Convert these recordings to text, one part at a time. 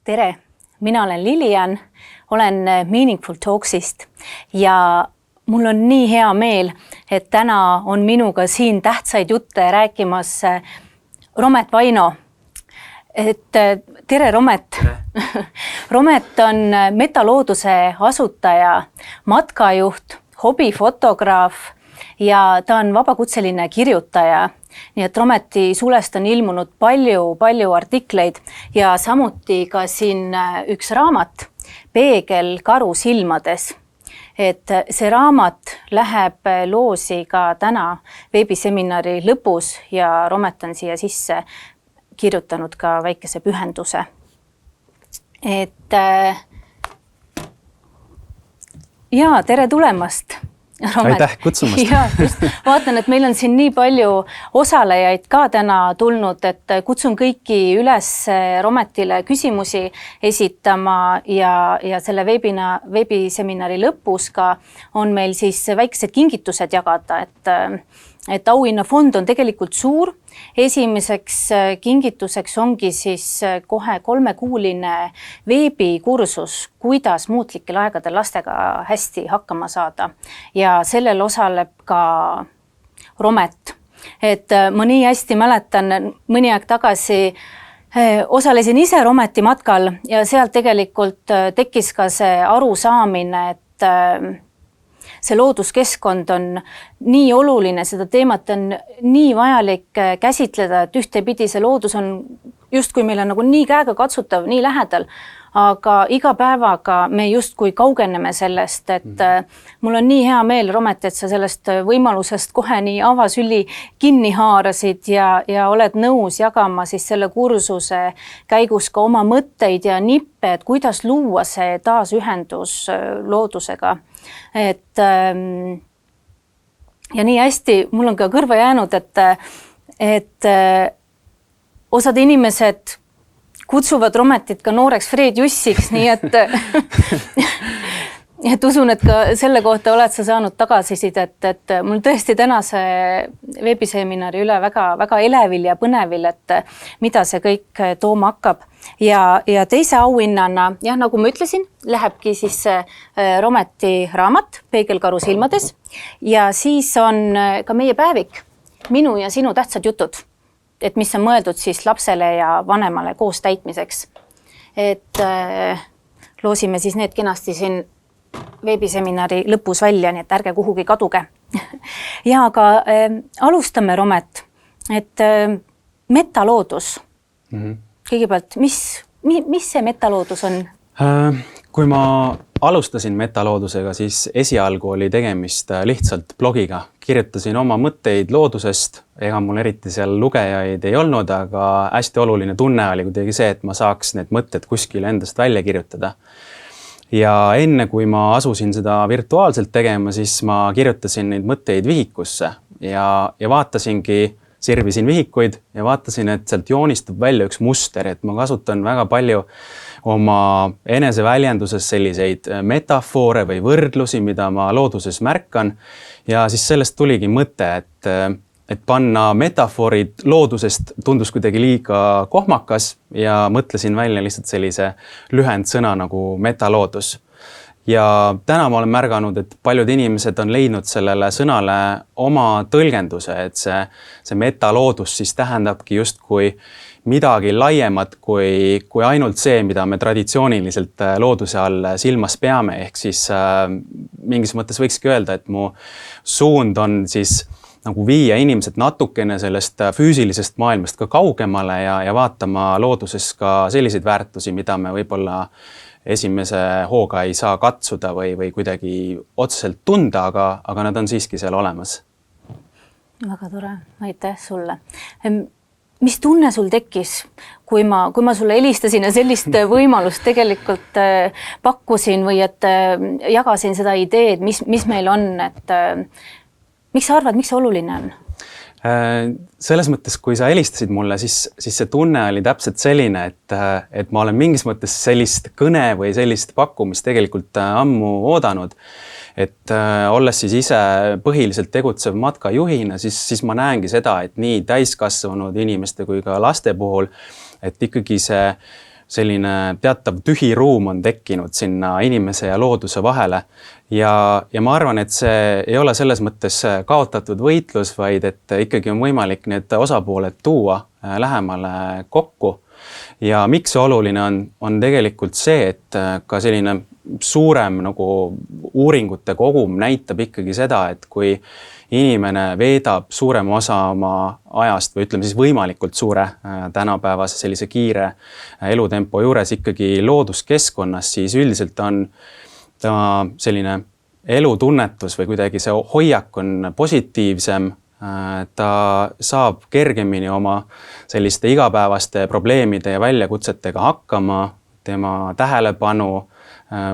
Tere, mina olen Lilian, olen Meaningful Talksist ja mul on nii hea meel, et täna on minuga siin tähtsaid jutte rääkimas Romet Vaino. Tere, Romet! Tere. Romet on metalooduse asutaja, matkajuht, hobifotograaf ja ta on vabakutseline kirjutaja. Nii et Rometi sulest on ilmunud palju artikleid ja samuti ka siin üks raamat, Peegel karu silmades. Et see raamat läheb loosi ka täna veebiseminari lõpus ja Romet on siia sisse kirjutanud ka väikese pühenduse. Ja tere tulemast! Romet. Aitäh kutsumast! Ja, just, vaatan, et meil on siin nii palju osalejaid ka täna tulnud, et kutsun kõiki üles Rometile küsimusi esitama ja selle veebiseminari lõpus ka on meil siis väiksed kingitused jagada, et auhinnafond on tegelikult suur. Esimeseks kingituseks ongi siis kohe 3-kuuline veebikursus, kuidas muutlikel aegadel lastega hästi hakkama saada. Ja sellel osaleb ka Romet. Et ma nii hästi mäletan, mõni aeg tagasi osalesin ise Rometi matkal ja sealt tegelikult tekkis ka see arusaamine, et see looduskeskkond on nii oluline, seda teemat on nii vajalik käsitleda, et ühtepidi see loodus on justkui meil on nagu nii käega katsutav, nii lähedal, aga iga päevaga me justkui kaugeneme sellest, et mul on nii hea meel, Romet, et sa sellest võimalusest kohe nii avasüli kinni haarasid ja oled nõus jagama siis selle kursuse käigus ka oma mõtteid ja nippe, et kuidas luua see taasühendus loodusega. Ja nii hästi, mul on ka kõrva jäänud, et osad inimesed kutsuvad Rometit ka nooreks Fred Jussiks, nii et usun, et ka selle kohta oled sa saanud tagasisidet, et mul tõesti tänase veebiseminari üle väga elevil ja põnevil, et mida see kõik tooma hakkab. Ja teise auhinnana, nagu ma ütlesin, lähebki siis Rometi raamat Peegel karu silmades ja siis on ka meie päevik, minu ja sinu tähtsad jutud, et mis on mõeldud siis lapsele ja vanemale koos täitmiseks. Et loosime siis need kenasti siin veebiseminari lõpus välja, nii et ärge kuhugi kaduge. Ja aga alustame, Romet, et metaloodus. Kõigepealt, mis see metaloodus on? Kui ma alustasin metaloodusega, siis esialgu oli tegemist lihtsalt blogiga. Kirjutasin oma mõtteid loodusest, ega mul eriti seal lugejaid ei olnud, aga hästi oluline tunne oli kuidagi see, et ma saaks need mõtted kuskile endast välja kirjutada. Ja enne kui ma asusin seda virtuaalselt tegema, siis ma kirjutasin neid mõtteid vihikusse ja vaatasingi, sirvisin vihikuid ja vaatasin, et sealt joonistub välja üks muster, et ma kasutan väga palju oma eneseväljenduses selliseid metafoore või võrdlusi, mida ma looduses märkan. Ja siis sellest tuligi mõte, et panna metafoorid loodusest tundus kuidagi liiga kohmakas ja mõtlesin välja lihtsalt sellise lühendsõna nagu metaloodus. Ja täna ma olen märganud, et paljud inimesed on leidnud sellele sõnale oma tõlgenduse, et see metaloodus siis tähendabki justkui midagi laiemat kui ainult see, mida me traditsiooniliselt looduse all silmas peame. Ehk siis mingis mõttes võikski öelda, et mu suund on siis nagu viia inimesed natukene sellest füüsilisest maailmast ka kaugemale ja vaatama looduses ka selliseid väärtusi, mida me võib-olla esimese hooga ei saa katsuda või kuidagi otseselt tunda, aga nad on siiski seal olemas. Väga tore, aitäh sulle. Mis tunne sul tekkis, kui ma sulle helistasin ja sellist võimalust tegelikult pakkusin või et jagasin seda ideed, mis meil on, et miks sa arvad, miks see oluline on? Selles mõttes, kui sa helistasid mulle, siis see tunne oli täpselt selline, et ma olen mingis mõttes sellist kõne või sellist pakkumist tegelikult ammu oodanud. Et olles siis ise põhiliselt tegutsev matkajuhina, siis ma näengi seda, et nii täiskasvanud inimeste kui ka laste puhul, et ikkagi see selline teatav tühi ruum on tekkinud sinna inimese ja looduse vahele. Ja ma arvan, et see ei ole selles mõttes kaotatud võitlus, vaid et ikkagi on võimalik need osapooled tuua lähemale kokku. Ja miks see oluline on tegelikult see, et ka selline suurem nagu uuringute kogum näitab ikkagi seda, et kui inimene veedab suurema osa oma ajast või ütleme siis võimalikult suure tänapäevase sellise kiire elutempo juures ikkagi looduskeskkonnas, siis üldiselt on ta selline elutunnetus või kuidagi see hoiak on positiivsem, ta saab kergemini oma selliste igapäevaste probleemide ja väljakutsetega hakkama, tema tähelepanu,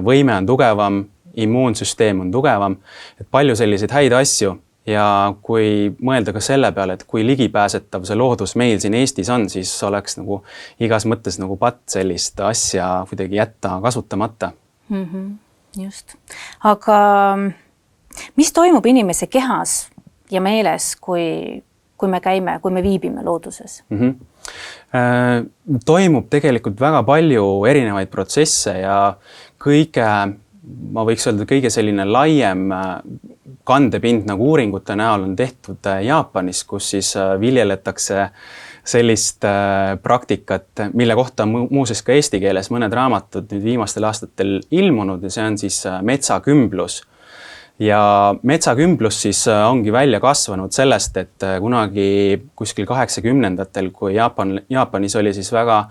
võime on tugevam, immuunsüsteem on tugevam, et palju selliseid häid asju. Ja kui mõelda ka selle peale, et kui ligipääsetav see loodus meil siin Eestis on, siis oleks nagu igas mõttes nagu patt sellist asja kuidagi jätta kasutamata. Just. Aga mis toimub inimese kehas ja meeles, kui me viibime looduses? Toimub tegelikult väga palju erinevaid protsesse ja ma võiks öelda, kõige selline laiem kandepind nagu uuringute näol on tehtud Jaapanis, kus siis viljeletakse sellist praktikat, mille kohta muuseas ka eesti keeles mõned raamatud nüüd viimastel aastatel ilmunud ja see on siis metsakümblus. Ja metsakümblus siis ongi välja kasvanud sellest, et kunagi kuskil 80-ndatel, kui Jaapanis oli siis väga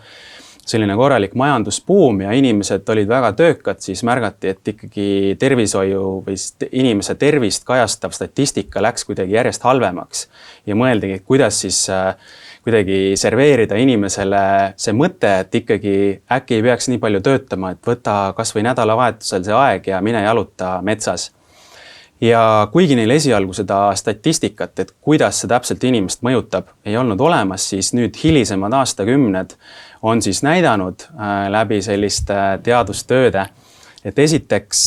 selline korralik majandusbuum ja inimesed olid väga töökad, siis märgati, et ikkagi tervishoiu või inimese tervist kajastav statistika läks kuidagi järjest halvemaks. Ja mõeldigi, et kuidas siis kuidagi serveerida inimesele see mõte, et ikkagi äkki ei peaks nii palju töötama, et võta kas või nädalavahetusel see aeg ja mine jaluta metsas. Ja kuigi neil esialgu seda statistikat, et kuidas see täpselt inimest mõjutab, ei olnud olemas, siis nüüd hilisemad aastakümned on siis näidanud läbi selliste teadustööde, et esiteks,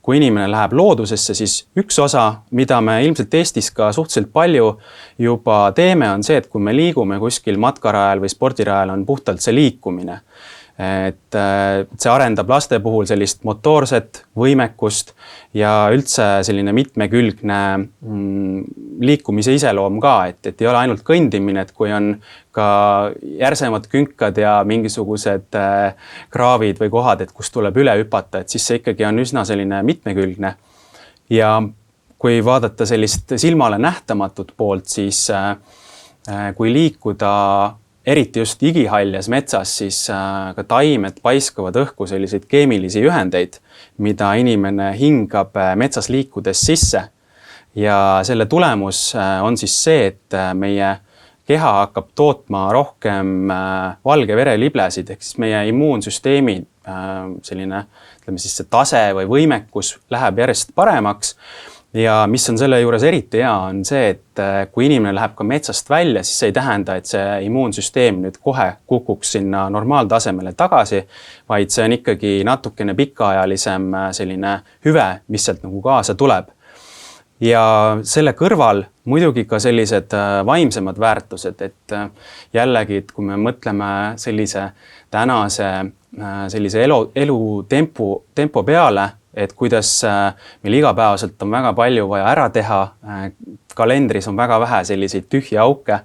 kui inimene läheb loodusesse, siis üks osa, mida me ilmselt Eestis ka suhteliselt palju juba teeme, on see, et kui me liigume kuskil matkarajal või spordirajal, on puhtalt see liikumine. Et see arendab laste puhul sellist motoorset võimekust ja üldse selline mitmekülgne liikumise iseloom ka, et ei ole ainult kõndimine, et kui on ka järsemad künkad ja mingisugused kraavid või kohad, et kus tuleb üle hüpata, et siis see ikkagi on üsna selline mitmekülgne. Ja kui vaadata sellist silmale nähtamatut poolt, siis kui liikuda eriti just igihaljas metsas, siis ka taimed paiskavad õhku selliseid keemilisi ühendeid, mida inimene hingab metsas liikudes sisse. Ja selle tulemus on siis see, et meie keha hakkab tootma rohkem valge vereliblesid, ehk siis meie immuunsüsteemi selline, ütleme siis see tase või võimekus läheb järjest paremaks. Ja mis on selle juures eriti hea, on see, et kui inimene läheb ka metsast välja, siis see ei tähenda, et see immuunsüsteem nüüd kohe kukuks sinna normaaltasemele tagasi, vaid see on ikkagi natukene pikaajalisem selline hüve, mis sealt nagu kaasa tuleb. Ja selle kõrval muidugi ka sellised vaimsemad väärtused, et jällegi, et kui me mõtleme sellise tänase sellise elutempo peale, et kuidas meil igapäevaselt on väga palju vaja ära teha, kalendris on väga vähe selliseid tühja auke,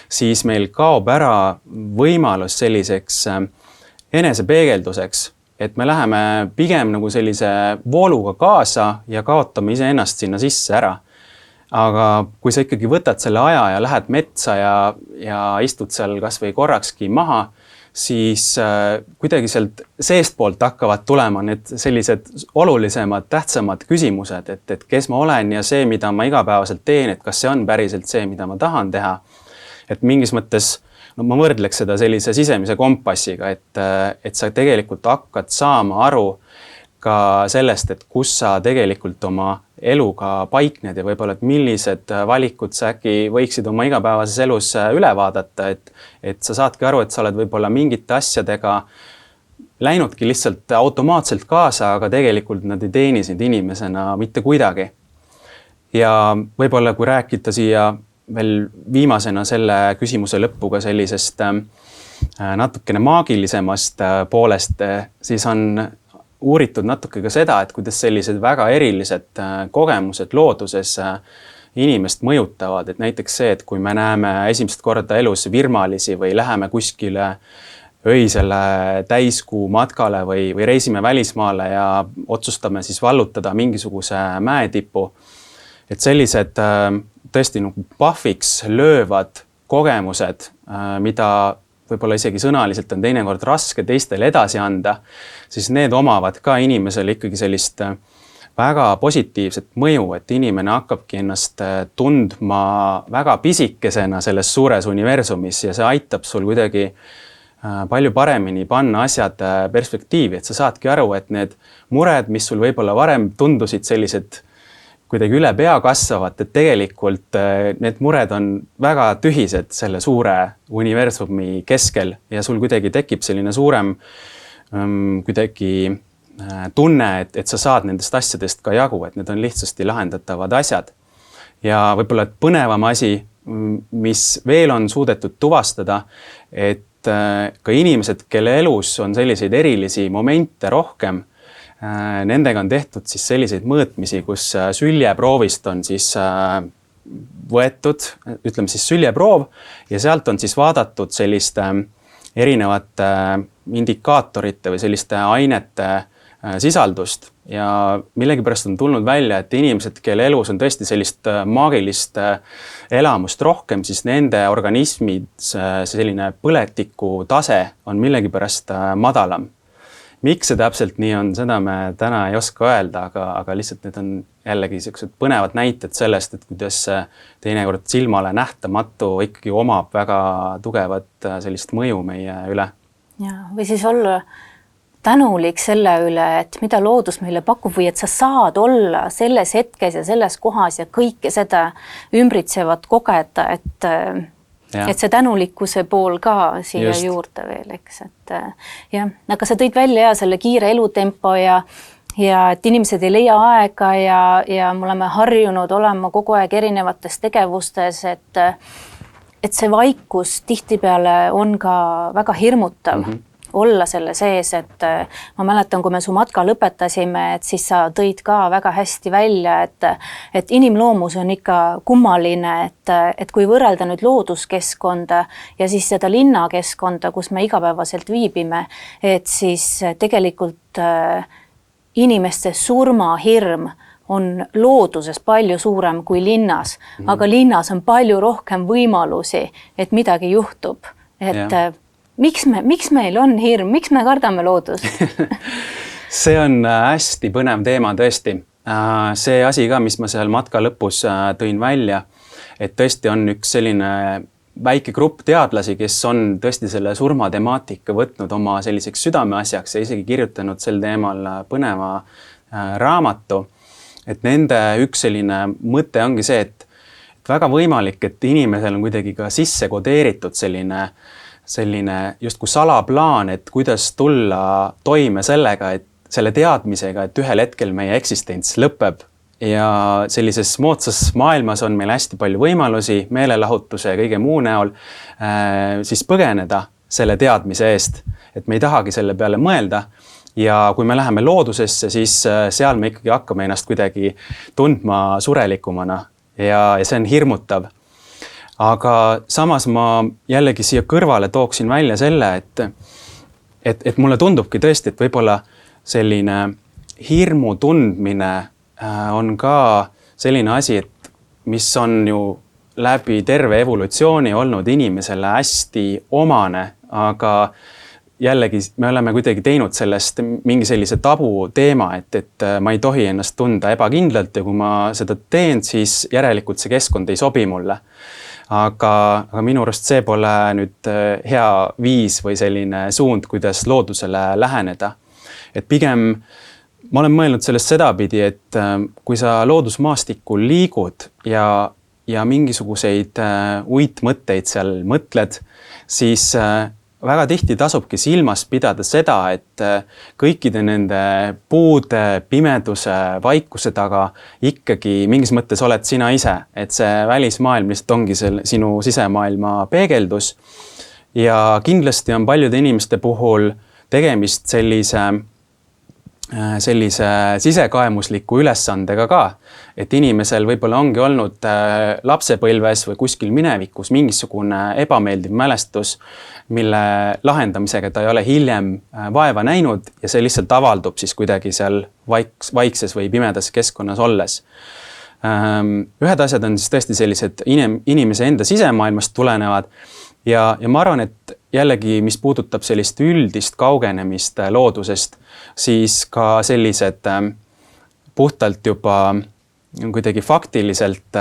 siis meil kaob ära võimalus selliseks enesepeegelduseks, et me läheme pigem nagu sellise vooluga kaasa ja kaotame iseennast sinna sisse ära. Aga kui sa ikkagi võtad selle aja ja lähed metsa ja istud seal kas või korrakski maha, siis kuidagi sealt seestpoolt hakkavad tulema need sellised olulisemad, tähtsamad küsimused, et kes ma olen ja see, mida ma igapäevaselt teen, et kas see on päriselt see, mida ma tahan teha. Et mingis mõttes ma võrdleks seda sellise sisemise kompassiga, et sa tegelikult hakkad saama aru ka sellest, et kus sa tegelikult oma eluga paikned ja võib-olla, et millised valikud sa äkki võiksid oma igapäevases elus üle vaadata, et sa saadki aru, et sa oled võib-olla mingite asjadega läinudki lihtsalt automaatselt kaasa, aga tegelikult nad ei teeni sind inimesena mitte kuidagi. Ja võib-olla kui rääkida siia veel viimasena selle küsimuse lõppuga sellisest natukene maagilisemast poolest, siis on uuritud natuke ka seda, et kuidas sellised väga erilised kogemused looduses inimest mõjutavad, et näiteks see, et kui me näeme esimest korda elus virmalisi või läheme kuskile öisele täiskuu matkale või reisime välismaale ja otsustame siis vallutada mingisuguse mäetipu, et sellised tõesti nagu pahviks löövad kogemused, mida võib-olla isegi sõnaliselt on teinekord raske teistele edasi anda, siis need omavad ka inimesele ikkagi sellist väga positiivset mõju, et inimene hakkabki ennast tundma väga pisikesena selles suures universumis ja see aitab sul kuidagi palju paremini panna asjad perspektiivi, et sa saadki aru, et need mured, mis sul võib-olla varem tundusid sellised kuidagi üle pea kasvavad, et tegelikult need mured on väga tühised selle suure universumi keskel ja sul kuidagi tekib selline suurem kuidagi tunne, et sa saad nendest asjadest ka jagu, et need on lihtsasti lahendatavad asjad. Ja võib-olla põnevam asi, mis veel on suudetud tuvastada, et ka inimesed, kelle elus on selliseid erilisi momente rohkem, nendega on tehtud siis selliseid mõõtmisi, kus süljeproovist on siis võetud, ütleme siis süljeproov ja sealt on siis vaadatud selliste erinevate indikaatorite või selliste ainete sisaldust ja millegipärast on tulnud välja, et inimesed, kelle elus on tõesti sellist maagilist elamust rohkem, siis nende organismis selline põletiku tase on millegipärast madalam. Miks see täpselt nii on, seda me täna ei oska öelda, aga lihtsalt need on jällegi sellised põnevad näited sellest, et kuidas teinekord silmale nähtamatu ikkagi omab väga tugevat sellist mõju meie üle. Ja, või siis olla tänulik selle üle, et mida loodus meile pakub või et sa saad olla selles hetkes ja selles kohas ja kõike seda ümbritsevat kogeda, et see tänulikkuse pool ka siia just juurde veel, eks, et jah, aga sa tõid välja selle kiire elutempo ja et inimesed ei leia aega ja me oleme harjunud olema kogu aeg erinevates tegevustes, et see vaikus tihtipeale on ka väga hirmutav olla selle sees, et ma mäletan, kui me su matka lõpetasime, et siis sa tõid ka väga hästi välja, et inimloomus on ikka kummaline, et kui võrrelda nüüd looduskeskkonda ja siis seda linnakeskkonda, kus me igapäevaselt viibime, et siis tegelikult inimeste surmahirm on looduses palju suurem kui linnas, aga linnas on palju rohkem võimalusi, et midagi juhtub, et Miks meil on hirm? Miks me kardame loodust? See on hästi põnev teema tõesti. See asi ka, mis ma seal matka lõpus tõin välja, et tõesti on üks selline väike grupp teadlasi, kes on tõesti selle surmatemaatika võtnud oma selliseks südameasjaks ja isegi kirjutanud sel teemal põneva raamatu. Et nende üks selline mõte ongi see, et väga võimalik, et inimesel on kuidagi ka sisse kodeeritud selline justkui salaplaan, et kuidas tulla toime sellega, et selle teadmisega, et ühel hetkel meie eksistents lõpeb ja sellises moodsas maailmas on meil hästi palju võimalusi meelelahutuse ja kõige muu näol siis põgeneda selle teadmise eest, et me ei tahagi selle peale mõelda ja kui me läheme loodusesse, siis seal me ikkagi hakkame ennast kuidagi tundma surelikumana ja see on hirmutav. Aga samas ma jällegi siia kõrvale tooksin välja selle, et mulle tundubki tõesti, et võib-olla selline hirmu tundmine on ka selline asi, et mis on ju läbi terve evolutsiooni olnud inimesele hästi omane, aga jällegi me oleme kuidagi teinud sellest mingi sellise tabu teema, et ma ei tohi ennast tunda ebakindlalt ja kui ma seda teen, siis järelikult see keskkond ei sobi mulle. Aga minu arust see pole nüüd hea viis või selline suund, kuidas loodusele läheneda. Et pigem ma olen mõelnud sellest sedapidi, et kui sa loodusmaastikul liigud ja mingisuguseid uitmõtteid seal mõtled, siis väga tihti tasubki silmas pidada seda, et kõikide nende puude, pimeduse, vaikuse taga ikkagi mingis mõttes oled sina ise, et see välismaailm lihtsalt ongi sinu sisemaailma peegeldus ja kindlasti on paljude inimeste puhul tegemist sellise sisekaemusliku ülesandega ka, et inimesel võib-olla ongi olnud lapsepõlves või kuskil minevikus mingisugune ebameeldiv mälestus, mille lahendamisega ta ei ole hiljem vaeva näinud ja see lihtsalt avaldub siis kuidagi seal vaikses või pimedas keskkonnas olles. Ühed asjad on siis tõesti sellised inimese enda sisemaailmast tulenevad ja ma arvan, et jällegi, mis puudutab sellist üldist kaugenemist loodusest, siis ka sellised puhtalt juba kuidagi faktiliselt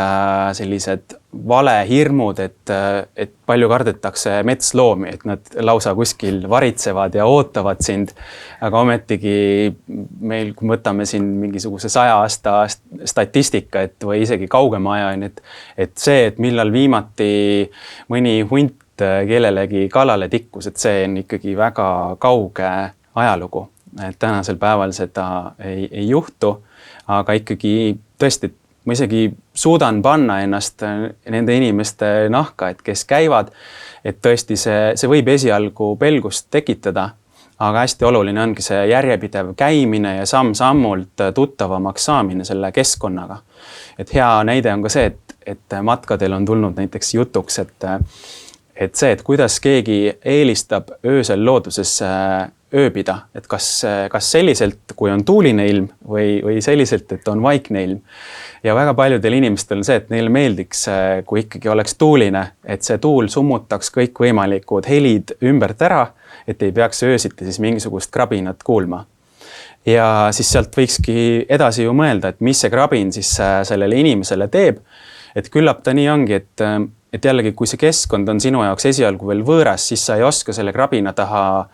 sellised valehirmud, et palju kardetakse metsloomi, et nad lausa kuskil varitsevad ja ootavad sind. Aga ometigi meil, kui võtame siin mingisuguse 100 aasta statistika, või isegi kaugema aja, et see, et millal viimati mõni hunt kellelegi kallale tikkus, et see on ikkagi väga kauge ajalugu. Et tänasel päeval seda ei juhtu, aga ikkagi tõesti, ma isegi suudan panna ennast nende inimeste nahka, et kes käivad, et tõesti see võib esialgu pelgust tekitada, aga hästi oluline ongi see järjepidev käimine ja samm-sammult tuttavamaks saamine selle keskkonnaga. Et hea näide on ka see, et matkadel on tulnud näiteks jutuks, et see, et kuidas keegi eelistab öösel looduses ööbida, et kas selliselt, kui on tuuline ilm või selliselt, et on vaikne ilm. Ja väga paljudel inimestel on see, et neile meeldiks, kui ikkagi oleks tuuline, et see tuul summutaks kõik võimalikud helid ümbert ära, et ei peaks öösiti siis mingisugust krabinat kuulma. Ja siis sealt võikski edasi ju mõelda, et mis see krabin siis sellele inimesele teeb, et küllap ta nii ongi, et jällegi, kui see keskkond on sinu jaoks esialgu veel võõras, siis sa ei oska selle krabina taha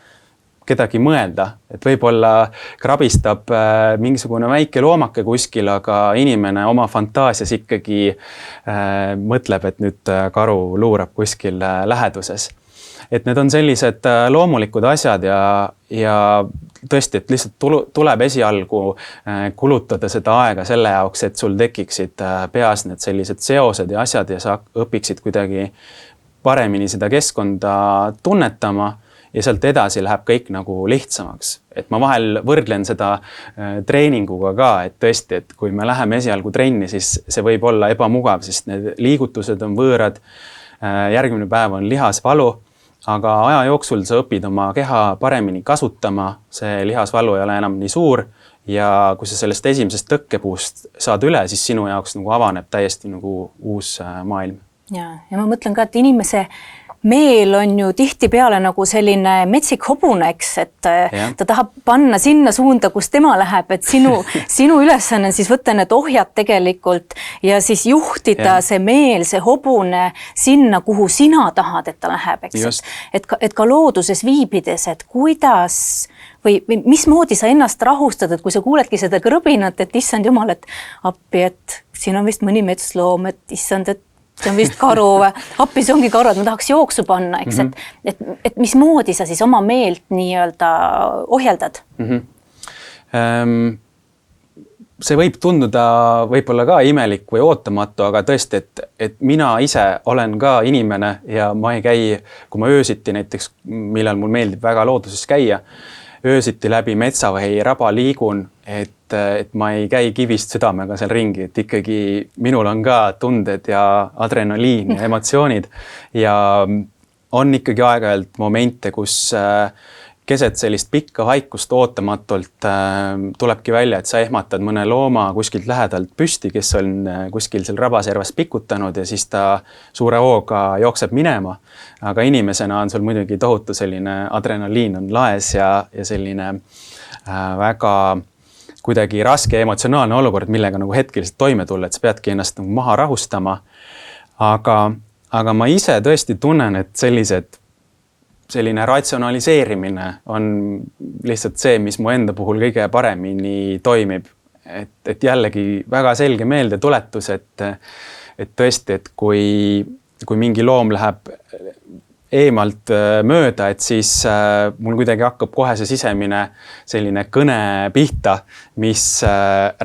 kedagi mõelda, et võib-olla krabistab mingisugune väike loomake kuskil, aga inimene oma fantaasias ikkagi mõtleb, et nüüd karu luurab kuskil läheduses. Et need on sellised loomulikud asjad ja tõesti, et lihtsalt tuleb esialgu kulutada seda aega selle jaoks, et sul tekiksid peas need sellised seosed ja asjad ja sa õpiksid kuidagi paremini seda keskkonda tunnetama ja sealt edasi läheb kõik nagu lihtsamaks. Et ma vahel võrdlen seda treeninguga ka, et tõesti, et kui me läheme esialgu trenni, siis see võib olla ebamugav, sest need liigutused on võõrad, järgmine päev on lihasvalu, aga aja jooksul sa õpid oma keha paremini kasutama, see lihasvalu ei ole enam nii suur ja kui sa sellest esimesest tõkkepuust saad üle, siis sinu jaoks nagu avaneb täiesti nagu uus maailm. Ja ma mõtlen ka, et inimese meel on ju tihtipeale nagu selline metsik hobune, eks, et ta tahab panna sinna suunda, kus tema läheb, et sinu ülesanne on siis võtta need ohjad tegelikult ja siis juhtida see meel, see hobune sinna, kuhu sina tahad, et ta läheb, eks. Et ka looduses viibides, et kuidas või mismoodi sa ennast rahustad, et kui sa kuuledki seda krõbinat, et issand jumal, et appi, et siin on vist mõni metsloom, et issand, et see on vist karu või appi, see ongi karu, et ma tahaks jooksu panna, eks, et mismoodi sa siis oma meelt nii-öelda ohjeldad? See võib tunduda võib-olla ka imelik või ootamatu, aga tõesti, et mina ise olen ka inimene ja ma ei käi, kui ma öösiti näiteks, millal mul meeldib väga looduses käia, öösiti läbi metsa või raba liigun, et ma ei käi kivist südamega seal ringi, et ikkagi minul on ka tunded ja adrenaliin ja emotsioonid ja on ikkagi aeg-ajalt momente, kus keset sellist pikka vaikust ootamatult tulebki välja, et sa ehmatad mõne looma kuskilt lähedalt püsti, kes on kuskil seal rabaservas pikutanud ja siis ta suure hooga jookseb minema. Aga inimesena on sul muidugi tohutu selline adrenaliin on laes ja selline väga kuidagi raske emotsionaalne olukord, millega nagu hetkeliselt toime tulla, et sa peadki ennast nagu maha rahustama. Aga ma ise tõesti tunnen, et selline ratsionaliseerimine on lihtsalt see, mis mu enda puhul kõige paremini toimib. Et jällegi väga selge meeldetuletus, et tõesti, et kui mingi loom läheb eemalt mööda, et siis mul kuidagi hakkab kohe see sisemine selline kõne pihta, mis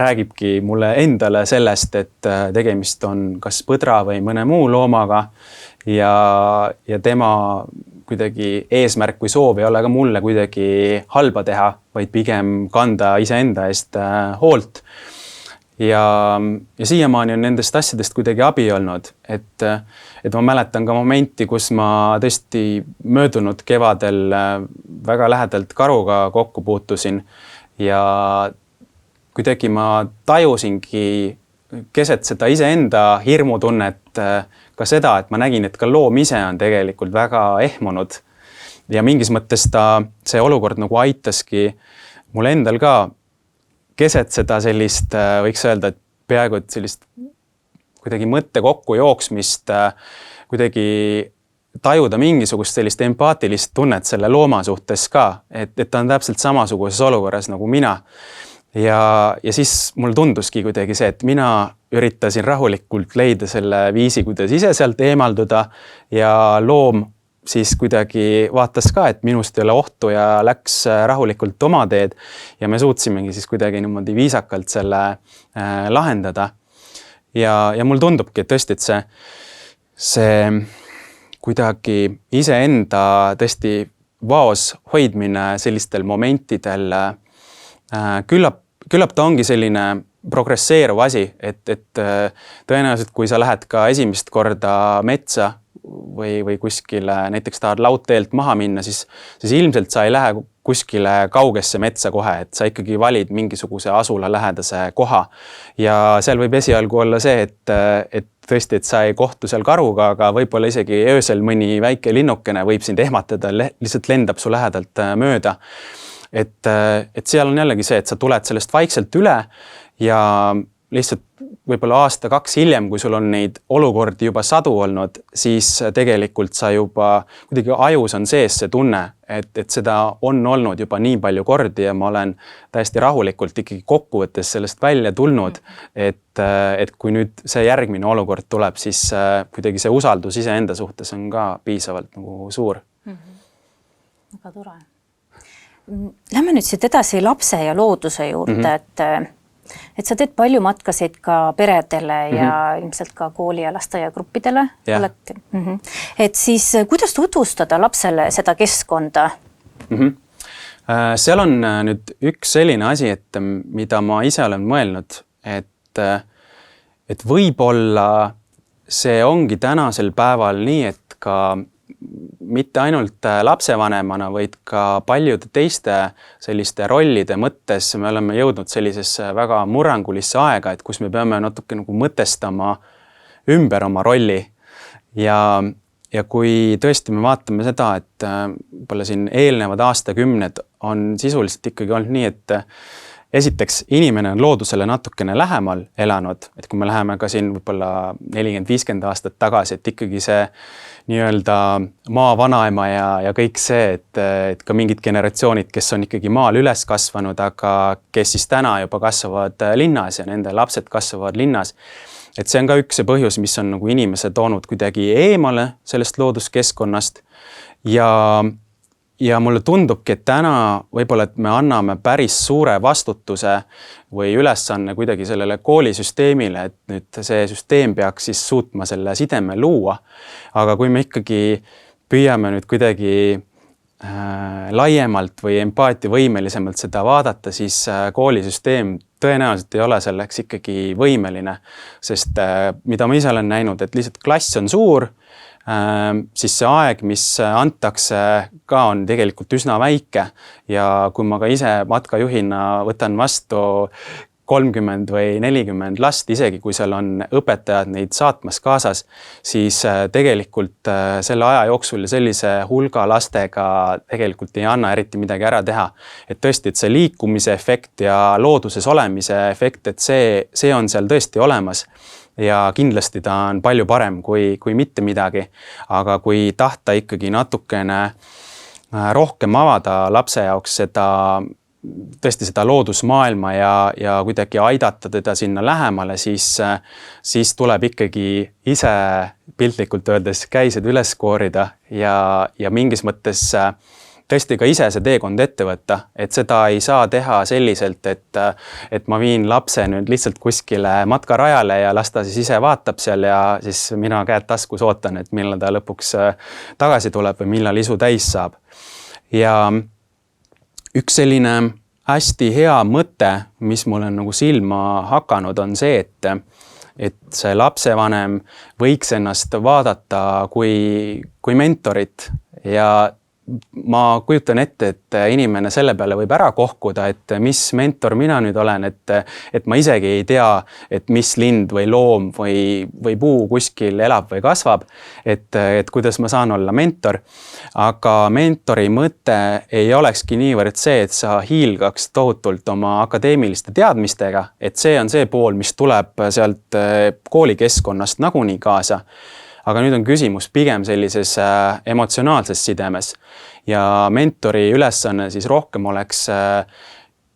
räägibki mulle endale sellest, et tegemist on kas põdra või mõne muu loomaga ja tema kuidagi eesmärk või soov ei ole ka mulle kuidagi halba teha, vaid pigem kanda iseenda eest hoolt. Ja siiamaani on nendest asjadest kuidagi abi olnud, et ma mäletan ka momenti, kus ma tõesti möödunud kevadel väga lähedalt karuga kokku puutusin ja kuidagi ma tajusingi keset seda iseenda hirmutunnet ka seda, et ma nägin, et ka loom ise on tegelikult väga ehmunud ja mingis mõttes see olukord nagu aitaski mul endal ka keset seda sellist, võiks öelda, et peaaegu et sellist kuidagi mõtte kokku jooksmist, kuidagi tajuda mingisugust sellist empaatilist tunnet selle looma suhtes ka, et ta on täpselt samasuguses olukorras nagu mina. Ja siis mul tunduski kuidagi see, et mina üritasin rahulikult leida selle viisi, kuidas ise sealt eemalduda ja loom siis kuidagi vaatas ka, et minust ei ole ohtu ja läks rahulikult oma teed ja me suutsimegi siis kuidagi niimoodi viisakalt selle lahendada. Ja mul tundubki, et tõesti, et see kuidagi iseenda tõesti vaos hoidmine sellistel momentidel küllap ta ongi selline progresseeruv asi, et tõenäoliselt kui sa lähed ka esimest korda metsa või kuskile näiteks tahad laudteelt maha minna, siis ilmselt sa ei lähe kuskile kaugesse metsa kohe, et sa ikkagi valid mingisuguse asula lähedase koha. Ja seal võib esialgu olla see, et tõesti, et sa ei kohtu seal karuga, aga võib-olla isegi öösel mõni väike linnukene võib sind ehmatada, lihtsalt lendab su lähedalt mööda. Et seal on jällegi see, et sa tuled sellest vaikselt üle ja lihtsalt võib-olla aasta-kaks hiljem, kui sul on neid olukordi juba sadu olnud, siis tegelikult sa juba kuidagi ajus on sees see tunne, et seda on olnud juba nii palju kordi ja ma olen täiesti rahulikult ikkagi kokkuvõttes sellest välja tulnud, et kui nüüd see järgmine olukord tuleb, siis kuidagi see usaldus iseenda suhtes on ka piisavalt nagu suur. Väga tore. Lähme nüüd siit edasi lapse ja looduse juurde, et sa teed palju matkasid ka peredele ja ilmselt ka kooli- ja lasteaiagruppidele. Et siis kuidas tutvustada lapsele seda keskkonda? Seal on nüüd üks selline asi, et mida ma ise olen mõelnud, et võib-olla see ongi tänasel päeval nii, et ka mitte ainult lapsevanemana, vaid ka paljude teiste selliste rollide mõttes me oleme jõudnud sellisesse väga murrangulisse aega, et kus me peame natuke nagu mõtestama ümber oma rolli. Ja kui tõesti me vaatame seda, et võib-olla siin eelnevad aastakümned on sisuliselt ikkagi olnud nii, et esiteks inimene on loodusele natukene lähemal elanud, et kui me läheme ka siin võib-olla 40-50 aastat tagasi, et ikkagi see nii-öelda maa vanaema ja kõik see, et ka mingid generatsioonid, kes on ikkagi maal üles kasvanud, aga kes siis täna juba kasvavad linnas ja nende lapsed kasvavad linnas. Et see on ka üks see põhjus, mis on nagu inimese toonud kuidagi eemale sellest looduskeskkonnast ja mulle tundubki, et täna võib-olla, et me anname päris suure vastutuse või ülesanne kuidagi sellele koolisüsteemile, et nüüd see süsteem peaks siis suutma selle sideme luua. Aga kui me ikkagi püüame nüüd kuidagi laiemalt või empaatiavõimelisemalt seda vaadata, siis koolisüsteem tõenäoliselt ei ole selleks ikkagi võimeline, sest mida ma ise olen näinud, et lihtsalt klass on suur, siis see aeg, mis antakse ka on tegelikult üsna väike ja kui ma ka ise matkajuhina võtan vastu 30 või 40 last, isegi kui seal on õpetajad neid saatmas kaasas, siis tegelikult selle aja jooksul ja sellise hulga lastega tegelikult ei anna eriti midagi ära teha. Et tõesti, et see liikumise efekt ja looduses olemise efekt, et see on seal tõesti olemas. Ja kindlasti ta on palju parem kui mitte midagi, aga kui tahta ikkagi natukene rohkem avada lapse jaoks tõesti seda loodusmaailma ja kuidagi aidata teda sinna lähemale, siis tuleb ikkagi ise piltlikult öeldes käised üles koorida ja mingis mõttes tõesti ka ise see teekond ette võtta, et seda ei saa teha selliselt, et ma viin lapse nüüd lihtsalt kuskile matkarajale ja las ta siis ise vaatab seal ja siis mina käed taskus ootan, et millal ta lõpuks tagasi tuleb või millal isu täis saab. Ja üks selline hästi hea mõte, mis mul on nagu silma hakanud, on see, et see lapsevanem võiks ennast vaadata kui mentorit ja ma kujutan ette, et inimene selle peale võib ära kohkuda, et mis mentor mina nüüd olen, et ma isegi ei tea, et mis lind või loom või puu kuskil elab või kasvab, et kuidas ma saan olla mentor. Aga mentori mõte ei olekski niivõrd see, et sa hiilgaks tohutult oma akadeemiliste teadmistega, et see on see pool, mis tuleb sealt koolikeskkonnast nagunii kaasa. Aga nüüd on küsimus pigem sellises emotsionaalses sidemes ja mentori ülesanne siis rohkem oleks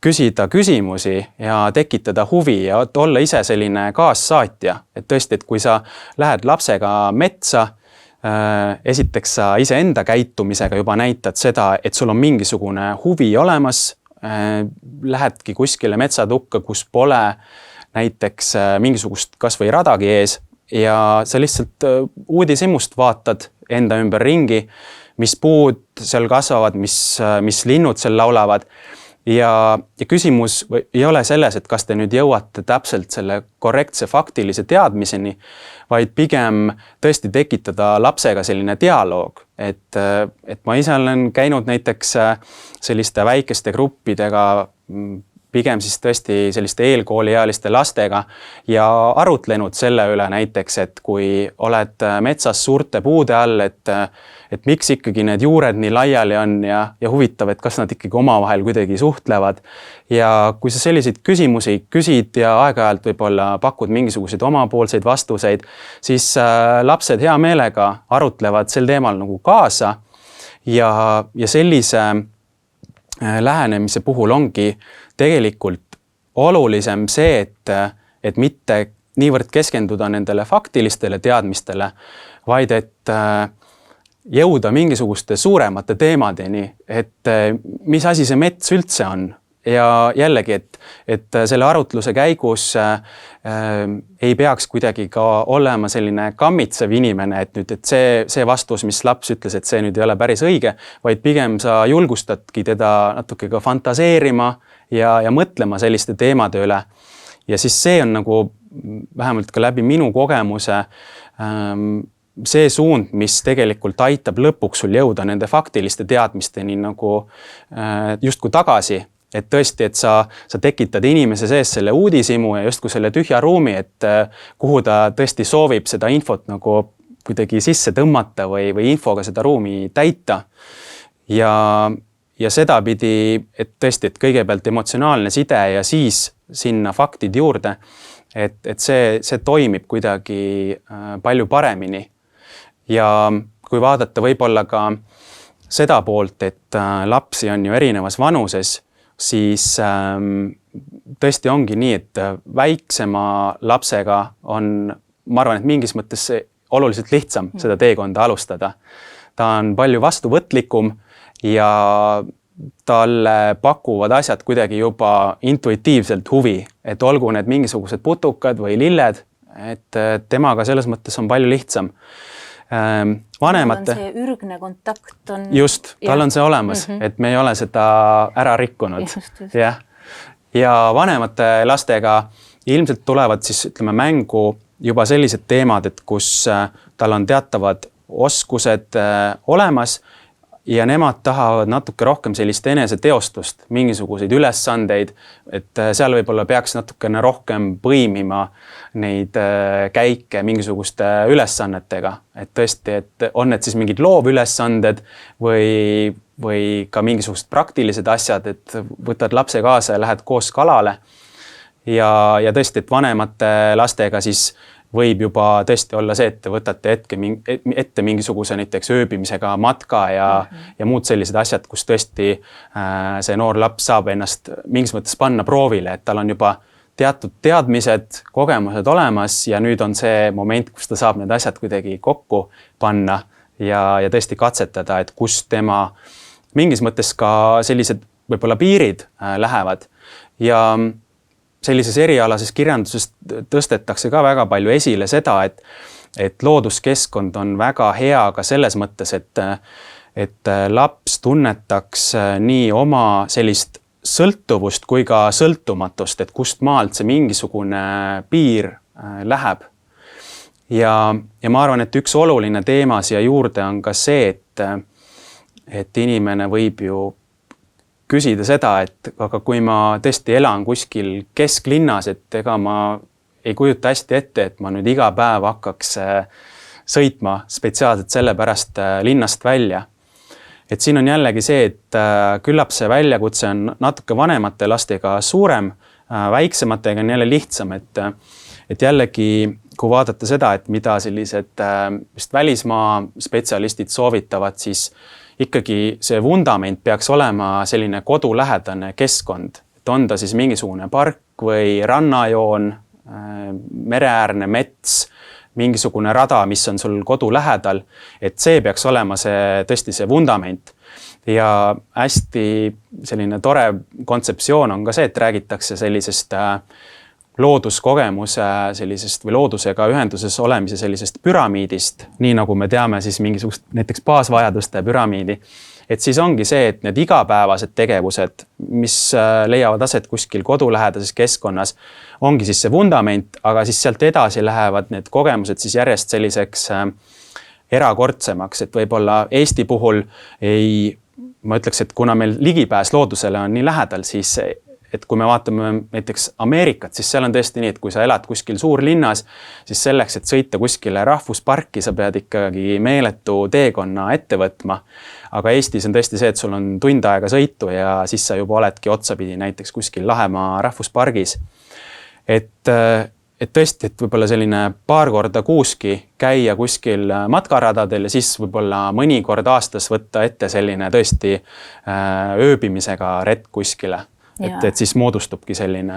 küsida küsimusi ja tekitada huvi ja olla ise selline kaassaatja. Et tõesti, et kui sa lähed lapsega metsa, esiteks sa iseenda käitumisega juba näitad seda, et sul on mingisugune huvi olemas, lähedki kuskile metsatukka, kus pole näiteks mingisugust kas või radagi ees, ja sa lihtsalt uudishimust vaatad enda ümber ringi, mis puud seal kasvavad, mis linnud seal laulavad. Ja küsimus ei ole selles, et kas te nüüd jõuate täpselt selle korrektse faktilise teadmiseni, vaid pigem tõesti tekitada lapsega selline dialoog. Et ma ise olen käinud näiteks selliste väikeste gruppidega, pigem siis tõesti selliste eelkooliealiste lastega ja arutlenud selle üle näiteks, et kui oled metsas suurte puude all, et miks ikkagi need juured nii laiali on ja huvitav, et kas nad ikkagi omavahel kuidagi suhtlevad. Ja kui sa selliseid küsimusi küsid ja aeg-ajalt võib-olla pakud mingisuguseid omapoolseid vastuseid, siis lapsed hea meelega arutlevad sel teemal nagu kaasa ja sellise lähenemise puhul ongi tegelikult olulisem see, et mitte niivõrd keskenduda nendele faktilistele teadmistele, vaid et jõuda mingisuguste suuremate teemadeni, et mis asi see mets üldse on. Ja jällegi, et selle arutluse käigus ei peaks kuidagi ka olema selline kammitsev inimene, et see vastus, mis laps ütles, et see nüüd ei ole päris õige, vaid pigem sa julgustadki teda natuke ka fantaseerima ja mõtlema selliste teemade üle. Ja siis see on nagu vähemalt ka läbi minu kogemuse see suund, mis tegelikult aitab lõpuks sul jõuda nende faktiliste teadmisteni nagu justkui tagasi. Et tõesti, et sa tekitad inimese sees selle uudishimu ja justkui selle tühja ruumi, et kuhu ta tõesti soovib seda infot nagu kuidagi sisse tõmmata või infoga seda ruumi täita. Ja seda pidi, et tõesti, et kõigepealt emotsionaalne side ja siis sinna faktid juurde, et see toimib kuidagi palju paremini. Ja kui vaadata võib-olla ka seda poolt, et lapsi on ju erinevas vanuses, siis tõesti ongi nii, et väiksema lapsega on, ma arvan, et mingis mõttes oluliselt lihtsam seda teekonda alustada. Ta on palju vastuvõtlikum ja talle pakuvad asjad kuidagi juba intuitiivselt huvi, et olgu need mingisugused putukad või lilled, et temaga selles mõttes on palju lihtsam. Vanemate... See ürgne kontakt on... Just, tal on see olemas, et me ei ole seda ära rikkunud. Just. Ja vanemate lastega ilmselt tulevad siis, ütleme, mängu juba sellised teemad, et kus tal on teatavad oskused olemas ja nemad tahavad natuke rohkem sellist eneseteostust, mingisuguseid ülesandeid, et seal võib-olla peaks natukene rohkem põimima neid käike mingisuguste ülesannetega. Et tõesti, et on need siis mingid loovülesanded või ka mingisugused praktilised asjad, et võtad lapse kaasa ja lähed koos kalale. Ja tõesti, et vanemate lastega siis võib juba tõesti olla see, et te võtate ette mingisuguse näiteks ööbimisega matka ja muud sellised asjad, kus tõesti see noor laps saab ennast mingis mõttes panna proovile, et tal on juba teatud teadmised, kogemused olemas ja nüüd on see moment, kus ta saab need asjad kuidagi kokku panna ja tõesti katsetada, et kus tema mingis mõttes ka sellised võib-olla piirid lähevad ja sellises erialases kirjanduses tõstetakse ka väga palju esile seda, et looduskeskkond on väga hea ka selles mõttes, et laps tunnetaks nii oma sellist sõltuvust kui ka sõltumatust, et kust maalt see mingisugune piir läheb. Ja ma arvan, et üks oluline teema siia juurde on ka see, et inimene võib ju küsida seda, et aga kui ma tõesti elan kuskil kesklinnas, et ega ma ei kujuta hästi ette, et ma nüüd iga päev hakkaks sõitma spetsiaalselt selle pärast linnast välja. Et siin on jällegi see, et küllap see väljakutse on natuke vanemate lastega suurem, väiksematega on jälle lihtsam, et jällegi kui vaadata seda, et mida sellised vist välismaa spetsialistid soovitavad, siis ikkagi see vundament peaks olema selline kodulähedane keskkond, et on ta siis mingisugune park või rannajoon, mereäärne mets, mingisugune rada, mis on sul kodu lähedal, et see peaks olema tõesti see vundament. Ja hästi selline tore kontseptsioon on ka see, et räägitakse sellisest looduskogemuse sellisest või loodusega ühenduses olemise sellisest püramiidist, nii nagu me teame siis mingisugust näiteks baasvajaduste püramiidi. Et siis ongi see, et need igapäevased tegevused, mis leiavad aset kuskil kodulähedases keskkonnas, ongi siis see vundament, aga siis sealt edasi lähevad need kogemused siis järjest selliseks erakordsemaks, et võib-olla Eesti puhul ma ütleks, et kuna meil ligipääs loodusele on nii lähedal, siis et kui me vaatame näiteks Ameerikat, siis seal on tõesti nii, et kui sa elad kuskil suurlinnas, siis selleks, et sõita kuskile rahvusparki, sa pead ikkagi meeletu teekonna ette võtma. Aga Eestis on tõesti see, et sul on tund aega sõitu ja siis sa juba oledki otsapidi näiteks kuskil Lahemaa rahvuspargis. Et tõesti, et võib-olla selline paar korda kuuski käia kuskil matkaradadel ja siis võib-olla mõni kord aastas võtta ette selline tõesti ööbimisega retk kuskile. Et siis moodustubki selline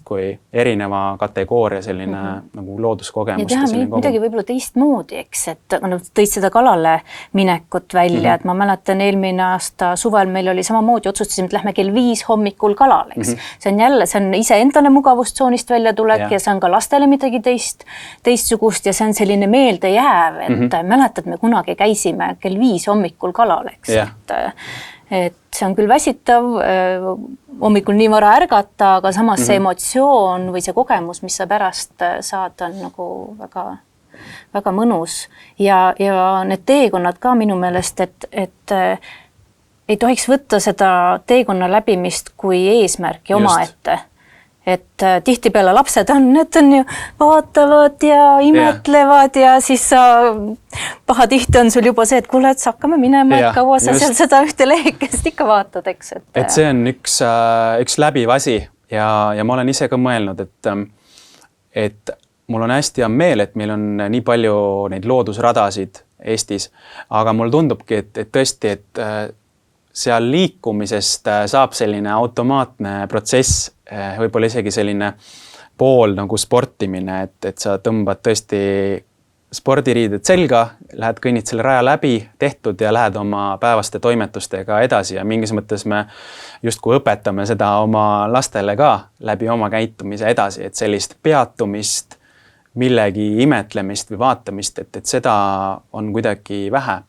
kui erineva kategooria selline nagu looduskogemus. Ja teha midagi võib-olla teistmoodi, eks, et tõid seda kalale minekut välja, et ma mäletan eelmine aasta suvel meil oli samamoodi, otsustasime, et lähme kell 5 hommikul kalale, eks. See on iseendale mugavustsoonist välja tulek ja see on ka lastele midagi teistsugust ja see on selline meeldejääv, et mäletad, me kunagi käisime kell 5 hommikul kalale, eks, et see on küll väsitav hommikul nii vara ärgata, aga samas see emotsioon või see kogemus, mis sa pärast saad, on nagu väga, väga mõnus. Ja need teekonnad ka minu meelest, et ei tohiks võtta seda teekonna läbimist kui eesmärki omaette. Et tihtipeale lapsed need on ju vaatavad ja imetlevad ja siis pahatihti on sul juba see, et kuule, et sa hakkame minema, et kaua sa seal seda ühte lehekest ikka vaatad, eks. Et see on üks läbiv asi ja ma olen ise ka mõelnud, et mul on hästi hea meel, et meil on nii palju neid loodusradasid Eestis, aga mul tundubki, et tõesti, et seal liikumisest saab selline automaatne protsess, võib-olla isegi selline pool nagu sportimine, et sa tõmbad tõesti spordiriided selga, lähed kõnnid selle raja läbi, tehtud ja lähed oma päevaste toimetustega edasi ja mingis mõttes me justkui õpetame seda oma lastele ka läbi oma käitumise edasi, et sellist peatumist, millegi imetlemist või vaatamist, et seda on kuidagi vähe.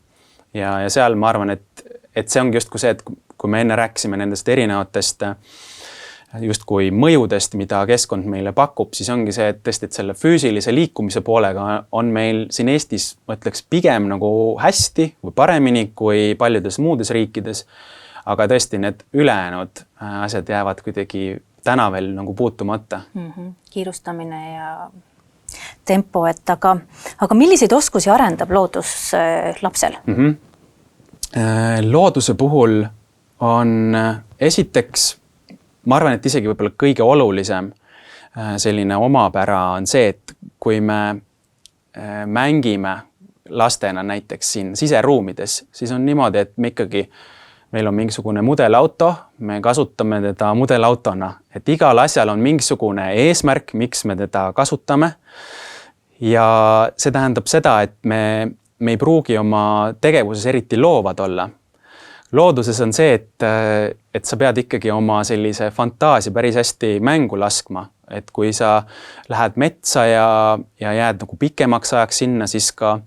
Ja seal ma arvan, et see ongi justkui see, et kui me enne rääkisime nendest erinevatest justkui mõjudest, mida keskkond meile pakub, siis ongi see, et tõesti, et selle füüsilise liikumise poolega on meil siin Eestis, ma ütleks, pigem nagu hästi või paremini kui paljudes muudes riikides, aga tõesti need ülejäänud asjad jäävad kuidagi täna veel nagu puutumata. Kiirustamine ja tempo, et aga milliseid oskusi arendab loodus lapsel? Looduse puhul on esiteks, ma arvan, et isegi võib-olla kõige olulisem selline omapära on see, et kui me mängime lastena näiteks siin siseruumides, siis on niimoodi, et meil on mingisugune mudelauto, me kasutame teda mudelautona, et igal asjal on mingisugune eesmärk, miks me teda kasutame. Ja see tähendab seda, et me ei pruugi oma tegevuses eriti loovad olla. looduses on see, et sa pead ikkagi oma sellise fantaasia päris hästi mängu laskma. Et kui sa lähed metsa ja jääd nagu pikemaks ajaks sinna, siis ka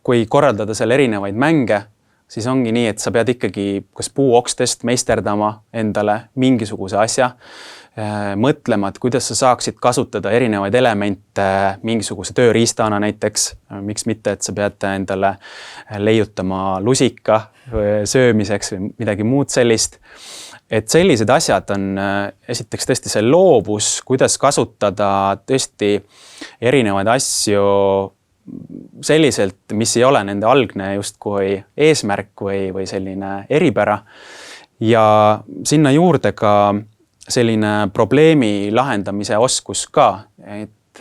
kui korraldada seal erinevaid mänge, siis ongi nii, et sa pead ikkagi kas puuokstest meisterdama endale mingisuguse asja, mõtlema, et kuidas sa saaksid kasutada erinevaid elemente mingisuguse tööriistana näiteks, miks mitte, et sa pead endale leiutama lusika söömiseks või midagi muud sellist. Et sellised asjad on esiteks tõesti see loovus, kuidas kasutada tõesti erinevaid asju selliselt, mis ei ole nende algne justkui eesmärk või selline eripära. Ja sinna juurde ka selline probleemi lahendamise oskus ka, et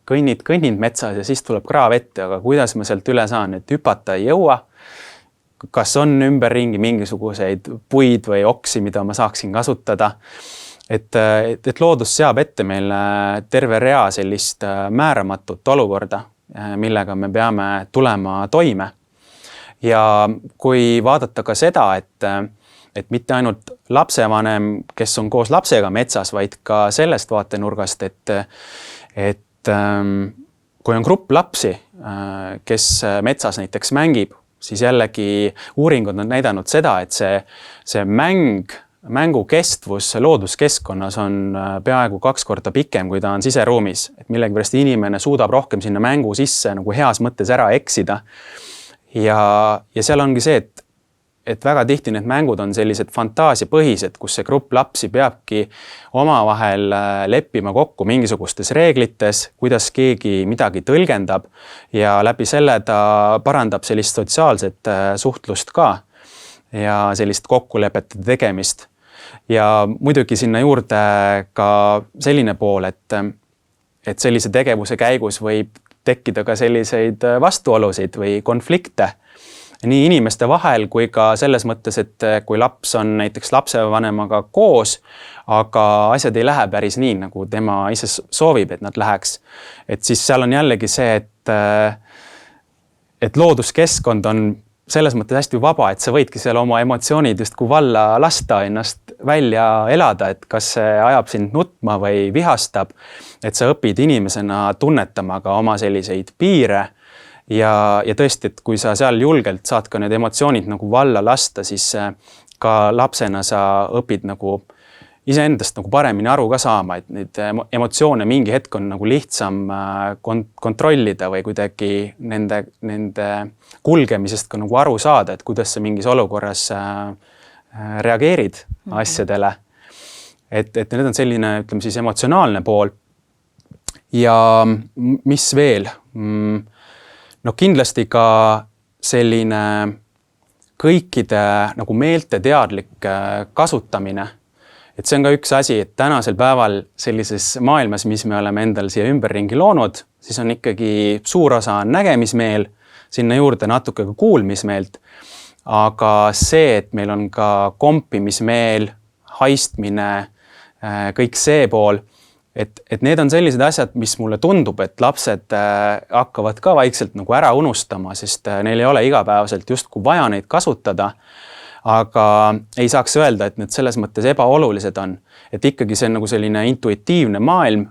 kõnnid metsas ja siis tuleb kraav ette, aga kuidas ma sealt üle saan, et hüpata ei jõua. Kas on ümberringi mingisuguseid puid või oksi, mida ma saaksin kasutada. Et loodus seab ette meile terve rea sellist määramatut olukorda, millega me peame tulema toime. Ja kui vaadata ka seda, et mitte ainult lapsevanem, kes on koos lapsega metsas, vaid ka sellest vaatenurgast, et kui on grupp lapsi, kes metsas näiteks mängib, siis jällegi uuringud on näidanud seda, et see mängu kestvus looduskeskkonnas on peaaegu 2 korda pikem, kui ta on siseruumis. Et millegipärast inimene suudab rohkem sinna mängu sisse nagu heas mõttes ära eksida. Ja seal ongi see, et väga tihti need mängud on sellised fantaasiapõhised, kus see grupp lapsi peabki omavahel leppima kokku mingisugustes reeglites, kuidas keegi midagi tõlgendab ja läbi selle ta parandab sellist sotsiaalset suhtlust ka ja sellist kokkulepete tegemist. Ja muidugi sinna juurde ka selline pool, et sellise tegevuse käigus võib tekkida ka selliseid vastuolusid või konflikte nii inimeste vahel kui ka selles mõttes, et kui laps on näiteks lapsevanemaga koos, aga asjad ei lähe päris nii, nagu tema ise soovib, et nad läheks. Et siis seal on jällegi see, et looduskeskkond on selles mõttes hästi vaba, et sa võidki seal oma emotsioonid just kui valla lasta ennast välja elada, et kas see ajab sind nutma või vihastab, et sa õpid inimesena tunnetama ka oma selliseid piire. Ja tõesti, et kui sa seal julgelt saad ka need emotsioonid nagu valla lasta, siis ka lapsena sa õpid nagu iseendast nagu paremini aru ka saama, et neid emotsioone mingi hetk on nagu lihtsam kontrollida või kuidagi nende kulgemisest ka nagu aru saada, et kuidas sa mingis olukorras reageerid asjadele. Et need on selline, ütleme siis emotsionaalne pool. Ja mis veel? No kindlasti ka selline kõikide nagu meelte teadlik kasutamine. Et see on ka üks asi, et tänasel päeval sellises maailmas, mis me oleme endal siia ümberringi loonud, siis on ikkagi suur osa nägemismeel, sinna juurde natuke ka kuulmismeelt. Aga see, et meil on ka kompimismeel, haistmine, kõik see pool, et need on sellised asjad, mis mulle tundub, et lapsed hakkavad ka vaikselt nagu ära unustama, sest neil ei ole igapäevaselt justkui vaja neid kasutada, aga ei saaks öelda, et need selles mõttes ebaolulised on. Et ikkagi see on nagu selline intuitiivne maailm,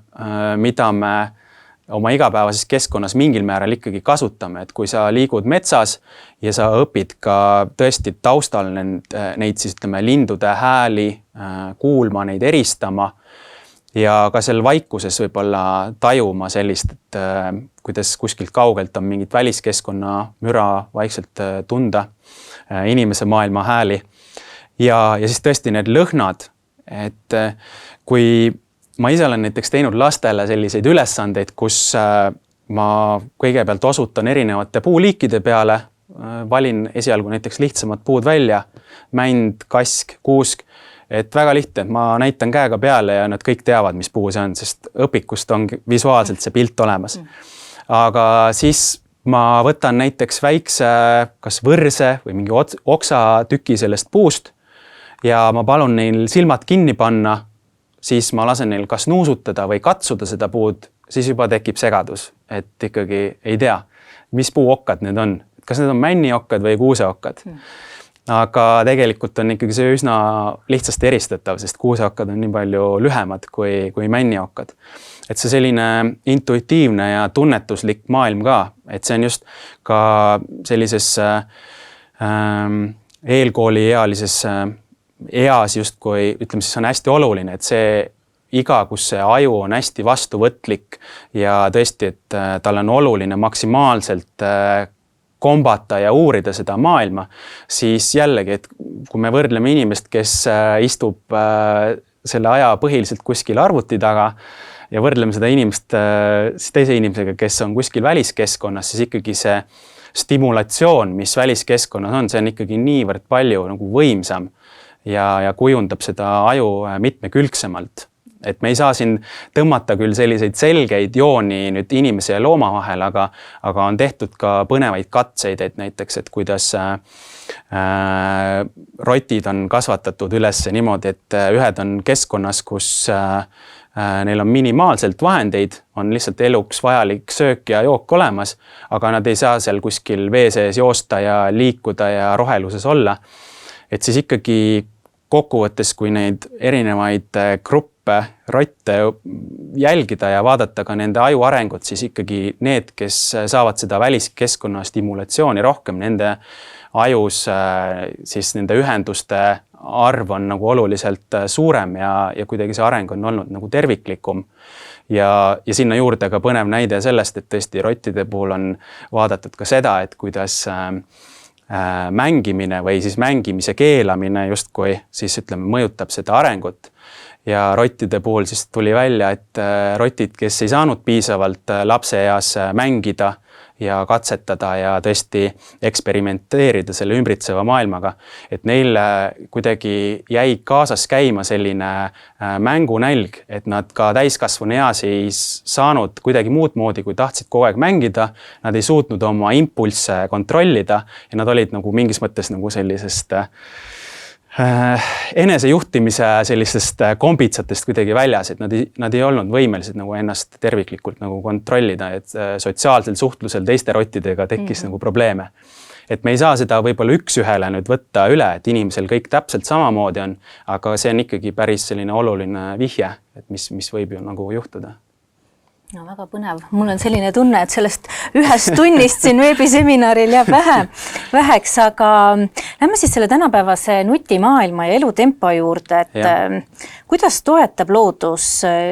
mida me oma igapäevases keskkonnas mingil määral ikkagi kasutame, et kui sa liigud metsas ja sa õpid ka tõesti taustal neid siis ütleme lindude hääli kuulma, neid eristama, ja ka seal vaikuses võib-olla tajuma sellist, et kuidas kuskilt kaugelt on mingit väliskeskkonna müra vaikselt tunda, inimese maailma hääli. Ja siis tõesti need lõhnad, et kui ma ise olen näiteks teinud lastele selliseid ülesandeid, kus ma kõigepealt osutan erinevate puuliikide peale, valin esialgu näiteks lihtsamad puud välja, mänd, kask, kuusk, et väga lihtne, et ma näitan käega peale ja nad kõik teavad, mis puu see on, sest õpikust on visuaalselt see pilt olemas. Aga siis ma võtan näiteks väikse kas võrse või mingi oksatüki sellest puust ja ma palun neil silmad kinni panna, siis ma lasen neil kas nuusutada või katsuda seda puud, siis juba tekib segadus, et ikkagi ei tea, mis puuokkad need on. Kas need on männiokkad või kuuseokkad? aga tegelikult on ikkagi see üsna lihtsasti eristatav, sest kuuseokkad on nii palju lühemad kui männiokkad. Et see selline intuitiivne ja tunnetuslik maailm ka, et see on just ka sellises eelkooliealises eas justkui, ütleme siis on hästi oluline, et see iga, kus see aju on hästi vastuvõtlik ja tõesti, et tal on oluline maksimaalselt kombata ja uurida seda maailma, siis jällegi, et kui me võrdleme inimest, kes istub selle aja põhiliselt kuskil arvuti taga ja võrdleme seda inimest teise inimesega, kes on kuskil väliskeskkonnas, siis ikkagi see stimulatsioon, mis väliskeskkonnas on, see on ikkagi niivõrd palju nagu võimsam ja kujundab seda aju mitmekülgsemalt. Et me ei saa siin tõmmata küll selliseid selgeid jooni nüüd inimese ja looma vahel, aga on tehtud ka põnevaid katseid, et näiteks, et kuidas rotid on kasvatatud üles niimoodi, et ühed on keskkonnas, kus neil on minimaalselt vahendeid, on lihtsalt eluks vajalik söök ja jook olemas, aga nad ei saa seal kuskil vee sees joosta ja liikuda ja roheluses olla. Et siis ikkagi kokkuvõttes, kui neid erinevaid gruppe, rotte jälgida ja vaadata ka nende aju arengut, siis ikkagi need, kes saavad seda väliskeskkonna stimulatsiooni rohkem, nende ajus siis nende ühenduste arv on nagu oluliselt suurem ja kuidagi see areng on olnud nagu terviklikum. Ja sinna juurde ka põnev näide sellest, et tõesti rottide puhul on vaadatud ka seda, et kuidas mängimine või siis mängimise keelamine justkui siis ütleme mõjutab seda arengut. Ja rottide puhul siis tuli välja, et rotid, kes ei saanud piisavalt lapseeas mängida ja katsetada ja tõesti eksperimenteerida selle ümbritseva maailmaga, et neil kuidagi jäi kaasas käima selline mängunälg, et nad ka täiskasvanu eas ei saanud kuidagi muud moodi, kui tahtsid kogu aeg mängida, nad ei suutnud oma impulsse kontrollida ja nad olid nagu mingis mõttes nagu sellisest enesejuhtimise sellistest kombitsatest kuidagi väljas, et nad ei olnud võimelised nagu ennast terviklikult nagu kontrollida, et sotsiaalsel suhtlusel teiste rottidega tekkis nagu probleeme. Et me ei saa seda võib-olla üks-ühele nüüd võtta üle, et inimesel kõik täpselt samamoodi on, aga see on ikkagi päris selline oluline vihje, et mis võib ju nagu juhtuda. No väga põnev. Mul on selline tunne, et sellest ühest tunnist siin veebiseminaril jääb väheks, aga lähme siis selle tänapäevase nutimaailma ja elutempo juurde, et kuidas toetab loodus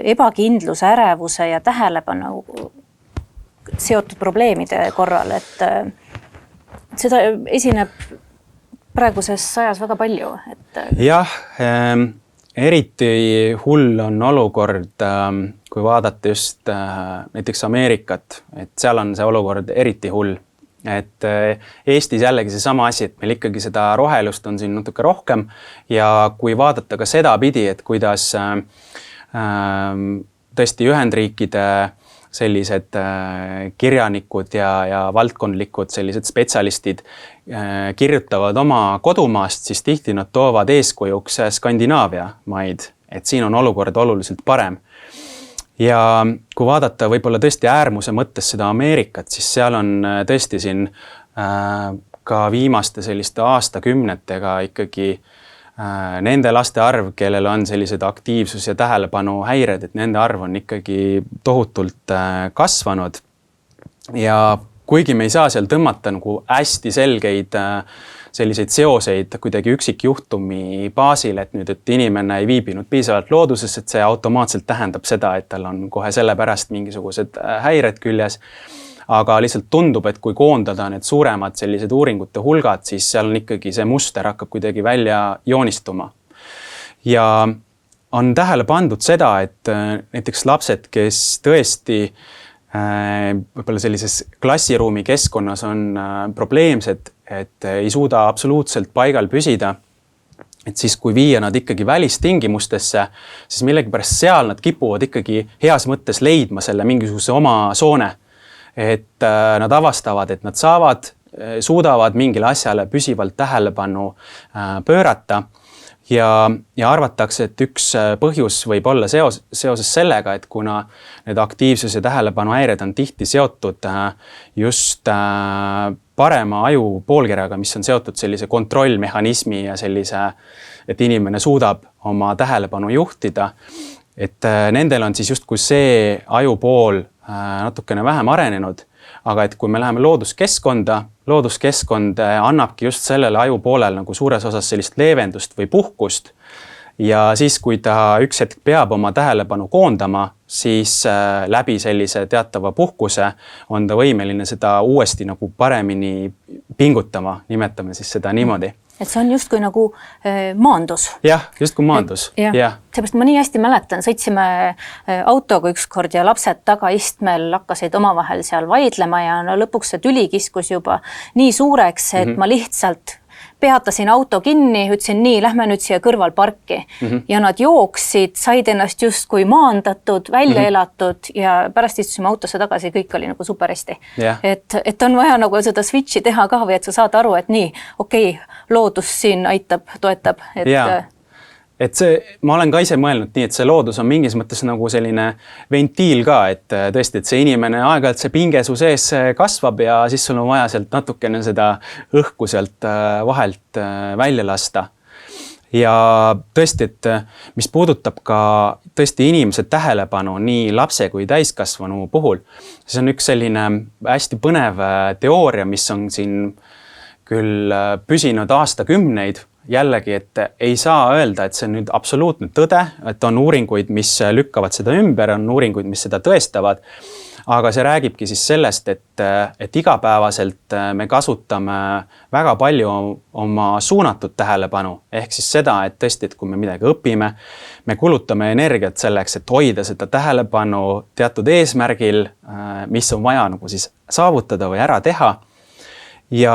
ebakindluse, ärevuse ja tähelepanu seotud probleemide korral, et seda esineb praeguses ajas väga palju. Jah, eriti hull on olukord, kui vaadata just näiteks Ameerikat, et seal on see olukord eriti hull. Et Eestis jällegi see sama asi, et meil ikkagi seda rohelust on siin natuke rohkem ja kui vaadata ka seda pidi, et kuidas tõesti Ühendriikide sellised kirjanikud ja valdkondlikud sellised spetsialistid kirjutavad oma kodumaast, siis tihti nad toovad eeskujuks Skandinaavia maid, et siin on olukord oluliselt parem. Ja kui vaadata võib-olla tõesti äärmuse mõttes seda Ameerikat, siis seal on tõesti siin ka viimaste selliste aastakümnetega ikkagi nende laste arv, kellel on sellised aktiivsus ja tähelepanu häired, et nende arv on ikkagi tohutult kasvanud. Ja kuigi me ei saa seal tõmmata nagu hästi selgeid selliseid seoseid kuidagi üksikjuhtumi baasil, et nüüd, et inimene ei viibinud piisavalt looduses, et see automaatselt tähendab seda, et tal on kohe sellepärast mingisugused häired küljes. Aga lihtsalt tundub, et kui koondada need suuremad sellised uuringute hulgad, siis seal on ikkagi see muster hakkab kuidagi välja joonistuma. Ja on tähele pandud seda, et näiteks lapsed, kes tõesti võib-olla sellises klassiruumi keskkonnas on probleemsed, et ei suuda absoluutselt paigal püsida, et siis kui viia nad ikkagi välistingimustesse, siis millegipärast seal nad kipuvad ikkagi heas mõttes leidma selle mingisuguse oma soone. Et nad avastavad, et nad suudavad mingile asjale püsivalt tähelepanu pöörata ja arvatakse, et üks põhjus võib olla seoses sellega, et kuna need aktiivsus ja tähelepanu häired on tihti seotud just parema aju poolkeraga, mis on seotud sellise kontrollmehhanismi ja sellise, et inimene suudab oma tähelepanu juhtida. Et nendel on siis justkui see ajupool natukene vähem arenenud, aga et kui me läheme looduskeskkond annabki just sellele ajupoolel nagu suures osas sellist leevendust või puhkust. Ja siis, kui ta üks hetk peab oma tähelepanu koondama, siis läbi sellise teatava puhkuse on ta võimeline seda uuesti nagu paremini pingutama, nimetame siis seda niimoodi. Et see on justkui nagu maandus. Jah, justkui maandus. Seepärast ma nii hästi mäletan, sõitsime autoga ükskord ja lapsed tagaistmel hakkasid omavahel seal vaidlema ja no lõpuks see tüli kiskus juba nii suureks, et ma lihtsalt peatasin auto kinni, ütlesin nii, lähme nüüd siia kõrval parki. Ja nad jooksid, said ennast justkui maandatud, välja elatud ja pärast istusime autosse tagasi, kõik oli nagu super hästi. Et on vaja nagu seda switchi teha ka või et sa saad aru, et nii, okei, loodus siin aitab, toetab. Et see, ma olen ka ise mõelnud nii, et see loodus on mingis mõttes nagu selline ventiil ka, et tõesti, et see inimene aeg-ajalt see pinge su sees kasvab ja siis sul on vaja sealt natukene seda õhku sealt vahelt välja lasta. Ja tõesti, et mis puudutab ka tõesti inimese tähelepanu nii lapse kui täiskasvanu puhul, siis on üks selline hästi põnev teooria, mis on siin küll püsinud aastakümneid. Jällegi, et ei saa öelda, et see on nüüd absoluutne tõde, et on uuringuid, mis lükkavad seda ümber, on uuringuid, mis seda tõestavad, aga see räägibki siis sellest, et igapäevaselt me kasutame väga palju oma suunatud tähelepanu, ehk siis seda, et tõesti, et kui me midagi õpime, me kulutame energiat selleks, et hoida seda tähelepanu teatud eesmärgil, mis on vaja nagu siis saavutada või ära teha ja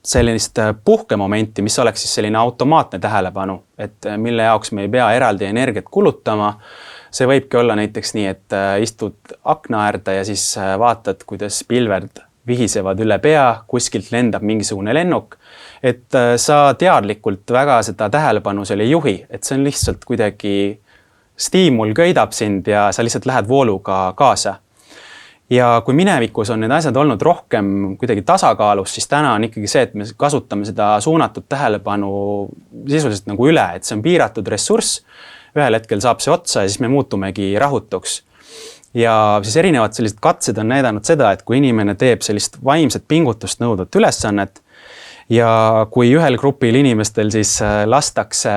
sellist puhkemomenti, mis oleks siis selline automaatne tähelepanu, et mille jaoks me ei pea eraldi energiat kulutama. See võibki olla näiteks nii, et istud akna äärde ja siis vaatad, kuidas pilved vihisevad üle pea, kuskilt lendab mingisugune lennuk, et sa teadlikult väga seda tähelepanu seal ei juhi, et see on lihtsalt kuidagi stiimul köidab sind ja sa lihtsalt lähed vooluga kaasa. Ja kui minevikus on need asjad olnud rohkem kuidagi tasakaalus, siis täna on ikkagi see, et me kasutame seda suunatud tähelepanu sisuliselt nagu üle, et see on piiratud ressurss. Ühel hetkel saab see otsa ja siis me muutumegi rahutuks. Ja siis erinevad sellised katsed on näidanud seda, et kui inimene teeb sellist vaimset pingutust nõudvat ülesannet ja kui ühel grupil inimestel siis lastakse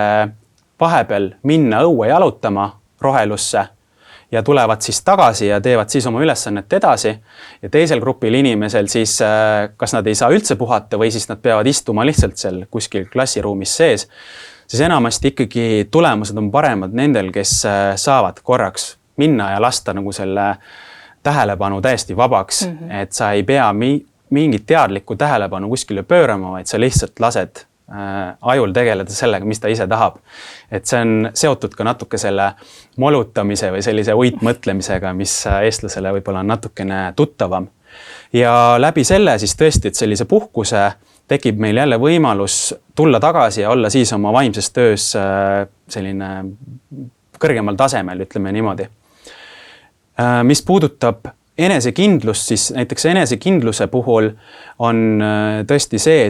vahepeal minna õue jalutama rohelusse, ja tulevad siis tagasi ja teevad siis oma ülesannet edasi ja teisel grupil inimesel siis kas nad ei saa üldse puhata või siis nad peavad istuma lihtsalt seal kuskil klassiruumis sees, siis enamasti ikkagi tulemused on paremad nendel, kes saavad korraks minna ja lasta nagu selle tähelepanu täiesti vabaks, et sa ei pea mingit teadlikku tähelepanu kuskile pöörama, vaid sa lihtsalt lased ajul tegeleda sellega, mis ta ise tahab. Et see on seotud ka natuke selle molutamise või sellise uitmõtlemisega, mis eestlasele võib-olla on natukene tuttavam. Ja läbi selle siis tõesti, et sellise puhkuse tekib meil jälle võimalus tulla tagasi ja olla siis oma vaimses töös selline kõrgemal tasemel, ütleme niimoodi. Mis puudutab enesekindlust, siis näiteks enesekindluse puhul on tõesti see,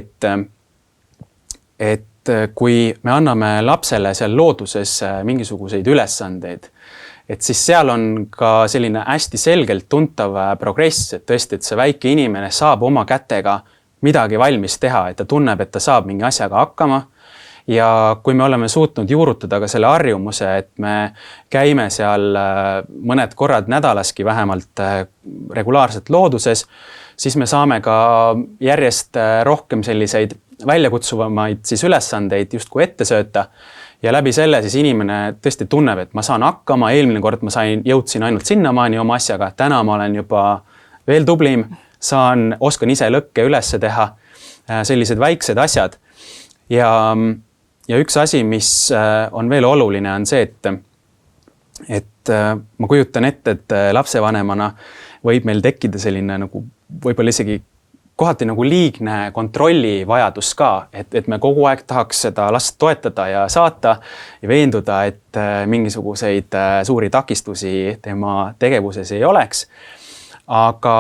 et kui me anname lapsele seal looduses mingisuguseid ülesandeid, et siis seal on ka selline hästi selgelt tuntav progress, et tõesti, et see väike inimene saab oma kätega midagi valmis teha, et ta tunneb, et ta saab mingi asjaga hakkama. Ja kui me oleme suutnud juurutada ka selle harjumuse, et me käime seal mõned korrad nädalaski vähemalt regulaarselt looduses, siis me saame ka järjest rohkem selliseid väljakutsuvamaid siis ülesandeid justkui ette sööta ja läbi selle siis inimene tõesti tunneb, et ma saan hakkama, eelmine kord ma jõudsin ainult sinnamaani oma asjaga, täna ma olen juba veel tublim, oskan ise lõkke üles teha, sellised väiksed asjad. Ja üks asi, mis on veel oluline, on see, et ma kujutan ette, et lapsevanemana võib meil tekkida selline nagu võib-olla isegi kohati nagu liigne kontrolli vajadus ka, et me kogu aeg tahaks seda last toetada ja saata ja veenduda, et mingisuguseid suuri takistusi tema tegevuses ei oleks. Aga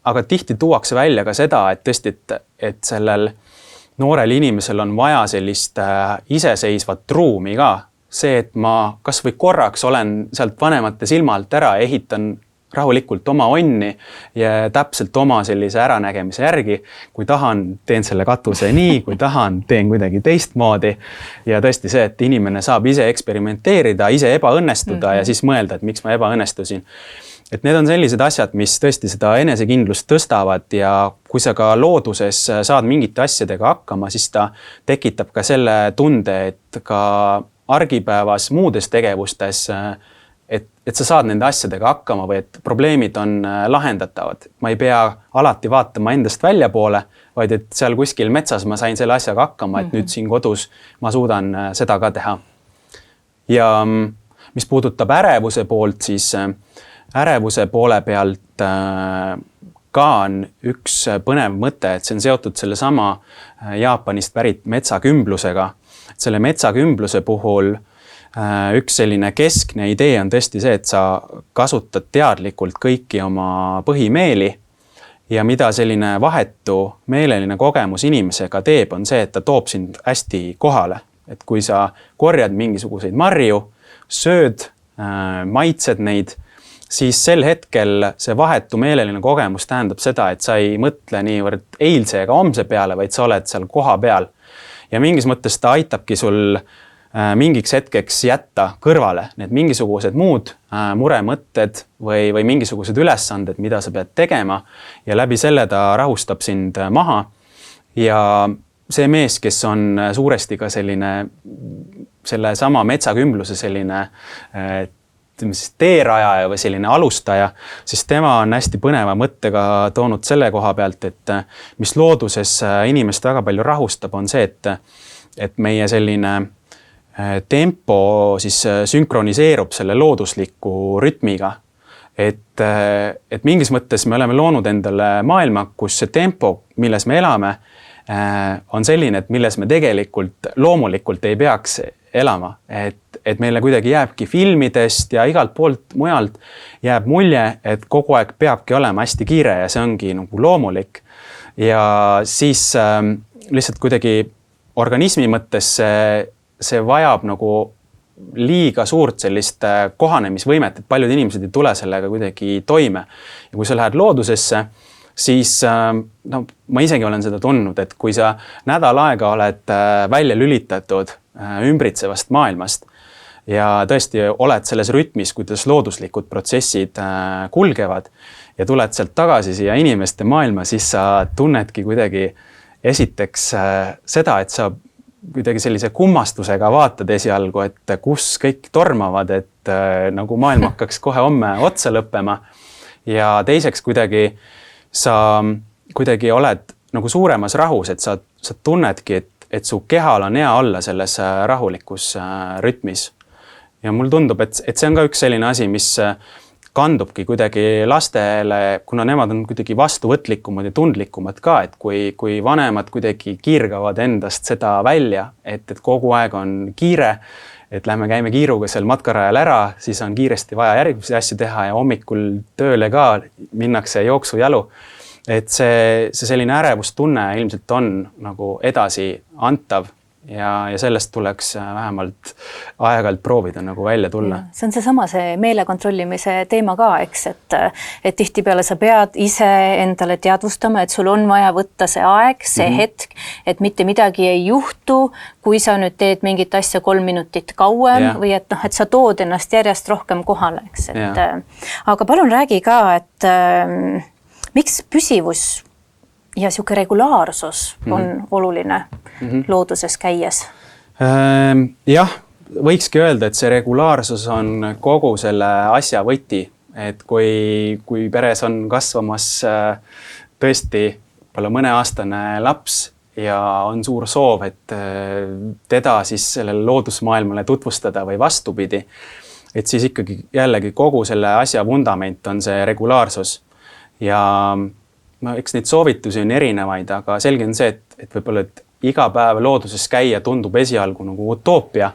aga tihti tuuakse välja ka seda, et tõesti, et sellel noorel inimesel on vaja sellist iseseisvat ruumi ka. See, et ma kas või korraks olen sealt vanemate silma alt ära, ehitan rahulikult oma onni ja täpselt oma sellise äranägemise järgi. Kui tahan, teen selle katuse nii, kui tahan, teen kuidagi teistmoodi. Ja tõesti see, et inimene saab ise eksperimenteerida, ise ebaõnnestuda ja siis mõelda, et miks ma ebaõnnestusin. Et need on sellised asjad, mis tõesti seda enesekindlust tõstavad ja kui sa ka looduses saad mingite asjadega hakkama, siis ta tekitab ka selle tunde, et ka argipäevas muudes tegevustes et sa saad nende asjadega hakkama või et probleemid on lahendatavad. Ma ei pea alati vaatama endast väljapoole, vaid et seal kuskil metsas ma sain selle asjaga hakkama, et nüüd siin kodus ma suudan seda ka teha. Ja mis puudutab ärevuse poolt, siis ärevuse poole pealt ka on üks põnev mõte, et see on seotud selle sama Jaapanist pärit metsakümblusega. Selle metsakümbluse puhul üks selline keskne idee on tõesti see, et sa kasutad teadlikult kõiki oma põhimeeli ja mida selline vahetu meeleline kogemus inimesega teeb, on see, et ta toob sind hästi kohale. Et kui sa korjad mingisuguseid marju, sööd, maitsed neid, siis sel hetkel see vahetu meeleline kogemus tähendab seda, et sa ei mõtle niivõrd eilse ega homse peale, vaid sa oled seal koha peal. Ja mingis mõttes ta aitabki sul mingiks hetkeks jätta kõrvale need mingisugused muud muremõtted või mingisugused ülesanded, mida sa pead tegema ja läbi selle ta rahustab sind maha. Ja see mees, kes on suuresti ka selle sama metsakümbluse selline teerajaja või selline alustaja, siis tema on hästi põneva mõttega toonud selle koha pealt, et mis looduses inimest väga palju rahustab, on see, et meie selline tempo siis sünkroniseerub selle loodusliku rütmiga. Et mingis mõttes me oleme loonud endale maailma, kus see tempo, milles me elame, on selline, et milles me tegelikult loomulikult ei peaks elama. Et meile kuidagi jääbki filmidest ja igalt poolt mujalt jääb mulje, et kogu aeg peabki olema hästi kiire ja see ongi nagu loomulik. Ja siis lihtsalt kuidagi organismi mõttes see vajab nagu liiga suurt sellist kohanemisvõimet, et paljud inimesed ei tule sellega kuidagi toime. Ja kui sa lähed loodusesse, siis ma isegi olen seda tundnud, et kui sa nädal aega oled välja lülitatud ümbritsevast maailmast ja tõesti oled selles rütmis, kuidas looduslikud protsessid kulgevad ja tuled sealt tagasi siia inimeste maailma, siis sa tunnedki kuidagi esiteks seda, et sa kuidagi sellise kummastusega vaatad esialgu, et kus kõik tormavad, et nagu maailm hakkaks kohe homme otsa lõppema. Ja teiseks kuidagi sa kuidagi oled nagu suuremas rahus, et sa tunnedki, et su kehal on hea olla selles rahulikus rütmis. Ja mul tundub, et see on ka üks selline asi, mis kandubki kuidagi lastele, kuna nemad on kuidagi vastuvõtlikumad ja tundlikumad ka, et kui vanemad kuidagi kiirgavad endast seda välja, et kogu aeg on kiire, et lähme käime kiiruga seal matkarajal ära, siis on kiiresti vaja järgmisi asju teha ja hommikul tööle ka minnakse jooksujalu. Et see selline ärevustunne ilmselt on nagu edasi antav. Ja sellest tuleks vähemalt aeg-ajalt proovida nagu välja tulla. See on seesama see meelekontrollimise teema ka, eks, et tihtipeale sa pead ise endale teadvustama, et sul on vaja võtta see aeg, see hetk, et mitte midagi ei juhtu, kui sa nüüd teed mingit asja 3 minutit kauem või et sa tood ennast järjest rohkem kohale, eks. Aga palun räägi ka, et miks püsivus ja siuke regulaarsus on oluline looduses käies? Jah, võikski öelda, et see regulaarsus on kogu selle asja võti, et kui peres on kasvamas tõesti palju mõneaastane laps ja on suur soov, et teda siis sellele loodusmaailmale tutvustada või vastupidi, et siis ikkagi jällegi kogu selle asja vundament on see regulaarsus ja eks neid soovitusi on erinevaid, aga selge on see, et võib-olla iga päev looduses käia tundub esialgu nagu utoopia,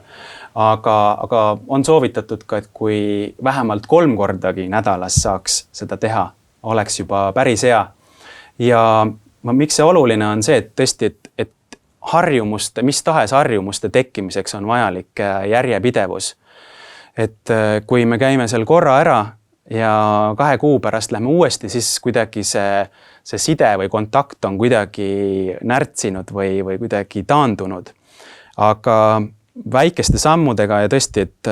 aga on soovitatud ka, et kui vähemalt 3 kordagi nädalas saaks seda teha, oleks juba päris hea. ja miks see oluline on see, et tõesti, et harjumuste, mis tahes harjumuste tekkimiseks on vajalik järjepidevus. Et kui me käime seal korra ära ja 2 kuu pärast lähme uuesti, siis kuidagi see side või kontakt on kuidagi närtsinud või kuidagi taandunud. Aga väikeste sammudega ja tõesti, et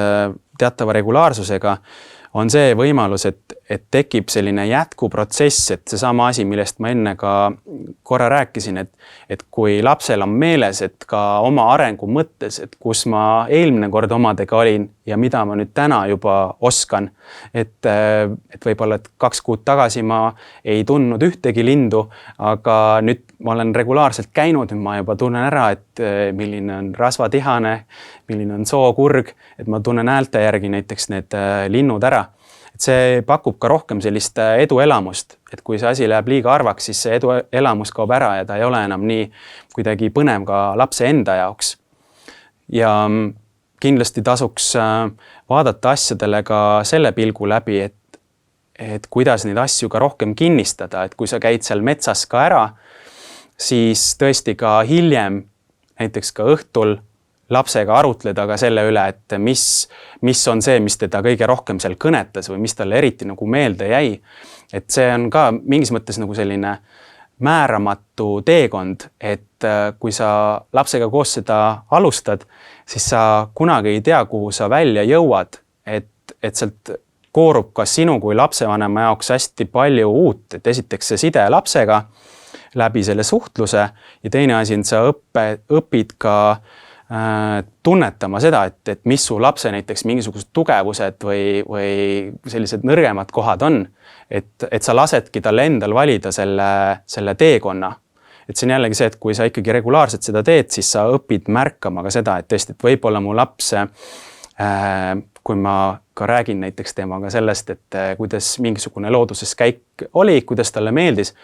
teatava regulaarsusega on see võimalus, et tekib selline jätkuprotsess, et seesama asi, millest ma enne ka korra rääkisin, et kui lapsel on meeles, et ka oma arengu mõttes, et kus ma eelmine kord omadega olin ja mida ma nüüd täna juba oskan, et võib-olla 2 kuud tagasi ma ei tundnud ühtegi lindu, aga nüüd ma olen regulaarselt käinud, nüüd ma juba tunnen ära, et milline on rasvatihane, milline on sookurg, et ma tunnen häälte järgi näiteks need linnud ära. Et see pakub ka rohkem sellist eduelamust, et kui see asi läheb liiga harvaks, siis see eduelamus kaob ära ja ta ei ole enam nii kuidagi põnev ka lapse enda jaoks. Ja kindlasti tasuks vaadata asjadele ka selle pilgu läbi, et kuidas neid asju ka rohkem kinnistada, et kui sa käid seal metsas ka ära, siis tõesti ka hiljem, näiteks ka õhtul, lapsega arutleda ka selle üle, et mis on see, mis teda kõige rohkem seal kõnetas või mis talle eriti nagu meelde jäi. Et see on ka mingis mõttes nagu selline määramatu teekond, et kui sa lapsega koos seda alustad, siis sa kunagi ei tea, kuhu sa välja jõuad, et sealt koorub ka sinu kui lapsevanema jaoks hästi palju uut, et esiteks see side lapsega läbi selle suhtluse ja teine asi on, sa õpid ka tunnetama seda, et mis su lapse näiteks mingisugused tugevused või sellised nõrgemad kohad on, et sa lasedki talle endal valida selle teekonna. Et see on jällegi see, et kui sa ikkagi regulaarselt seda teed, siis sa õpid märkama ka seda, et tõesti, et võib-olla mu laps, kui ma ka räägin näiteks temaga sellest, et kuidas mingisugune looduses käik oli, kuidas talle meeldis,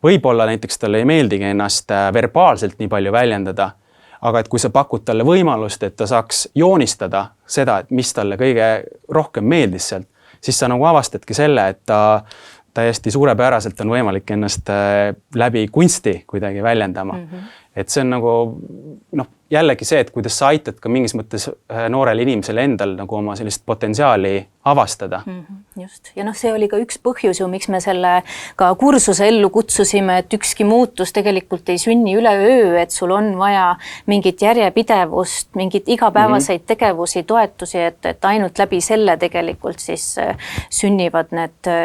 võib-olla näiteks talle ei meeldigi ennast verbaalselt nii palju väljendada, aga et kui sa pakud talle võimalust, et ta saaks joonistada seda, et mis talle kõige rohkem meeldis sealt, siis sa nagu avastadki selle, et ta täiesti suurepäraselt on võimalik ennast läbi kunsti kuidagi väljendama. Et see on nagu jällegi see, et kuidas sa aitad ka mingis mõttes noorel inimesel endal nagu oma sellist potentsiaali avastada. Just. Ja see oli ka üks põhjus ju, miks me selle ka kursuse ellu kutsusime, et ükski muutus tegelikult ei sünni üleöö, et sul on vaja mingit järjepidevust, mingit igapäevaseid tegevusi, toetusi, et ainult läbi selle tegelikult siis sünnivad need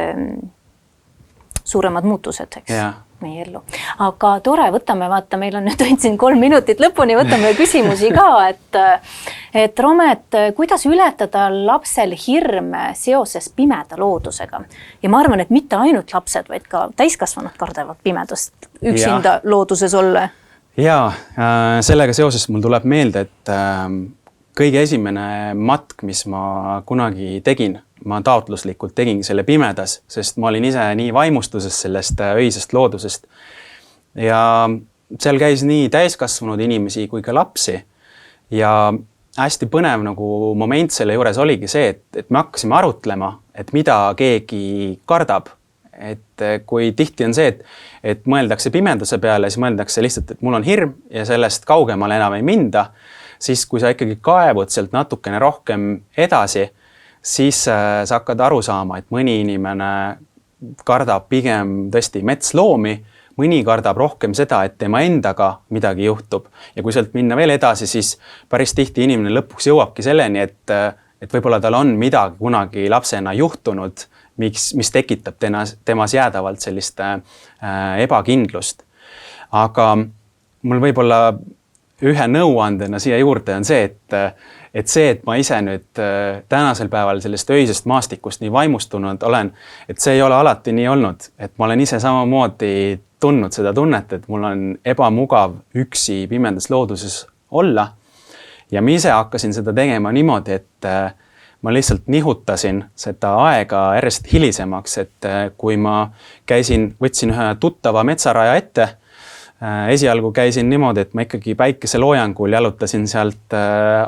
suuremad muutused, eks? Yeah. Meie ellu. Aga tore, võtame, vaata, meil on nüüd siin 3 minutit lõpuni, võtame küsimusi ka, et Romet, kuidas ületada lapsel hirm seoses pimeda loodusega? Ja ma arvan, et mitte ainult lapsed, vaid ka täiskasvanud kardavad pimedast üksinda looduses olla. Ja, sellega seoses mul tuleb meelde, et kõige esimene matk, mis ma kunagi tegin, ma taotluslikult tegingi selle pimedas, sest ma olin ise nii vaimustuses sellest öisest loodusest. Ja seal käis nii täiskasvanud inimesi kui ka lapsi. Ja hästi põnev nagu moment selle juures oligi see, et me hakkasime arutlema, et mida keegi kardab. Et kui tihti on see, et mõeldakse pimeduse peale, siis mõeldakse lihtsalt, et mul on hirm ja sellest kaugemale enam ei minda, siis kui sa ikkagi kaevud sealt natukene rohkem edasi, siis sa hakkad aru saama, et mõni inimene kardab pigem tõesti metsloomi, mõni kardab rohkem seda, et tema endaga midagi juhtub. Ja kui sealt minna veel edasi, siis päris tihti inimene lõpuks jõuabki selleni, et võib-olla tal on midagi kunagi lapsena juhtunud, mis tekitab temas jäädavalt sellist ebakindlust. Aga mul võib-olla ühe nõuandena siia juurde on see, et ma ise nüüd tänasel päeval sellest öisest maastikust nii vaimustunud olen, et see ei ole alati nii olnud, et ma olen ise samamoodi tundnud seda tunnet, et mul on ebamugav üksi pimedas looduses olla. Ja ma ise hakkasin seda tegema niimoodi, et ma lihtsalt nihutasin seda aega järjest hilisemaks, et kui ma võtsin ühe tuttava metsaraja ette, esialgu käisin niimoodi, et ma ikkagi päikeseloojangul jalutasin sealt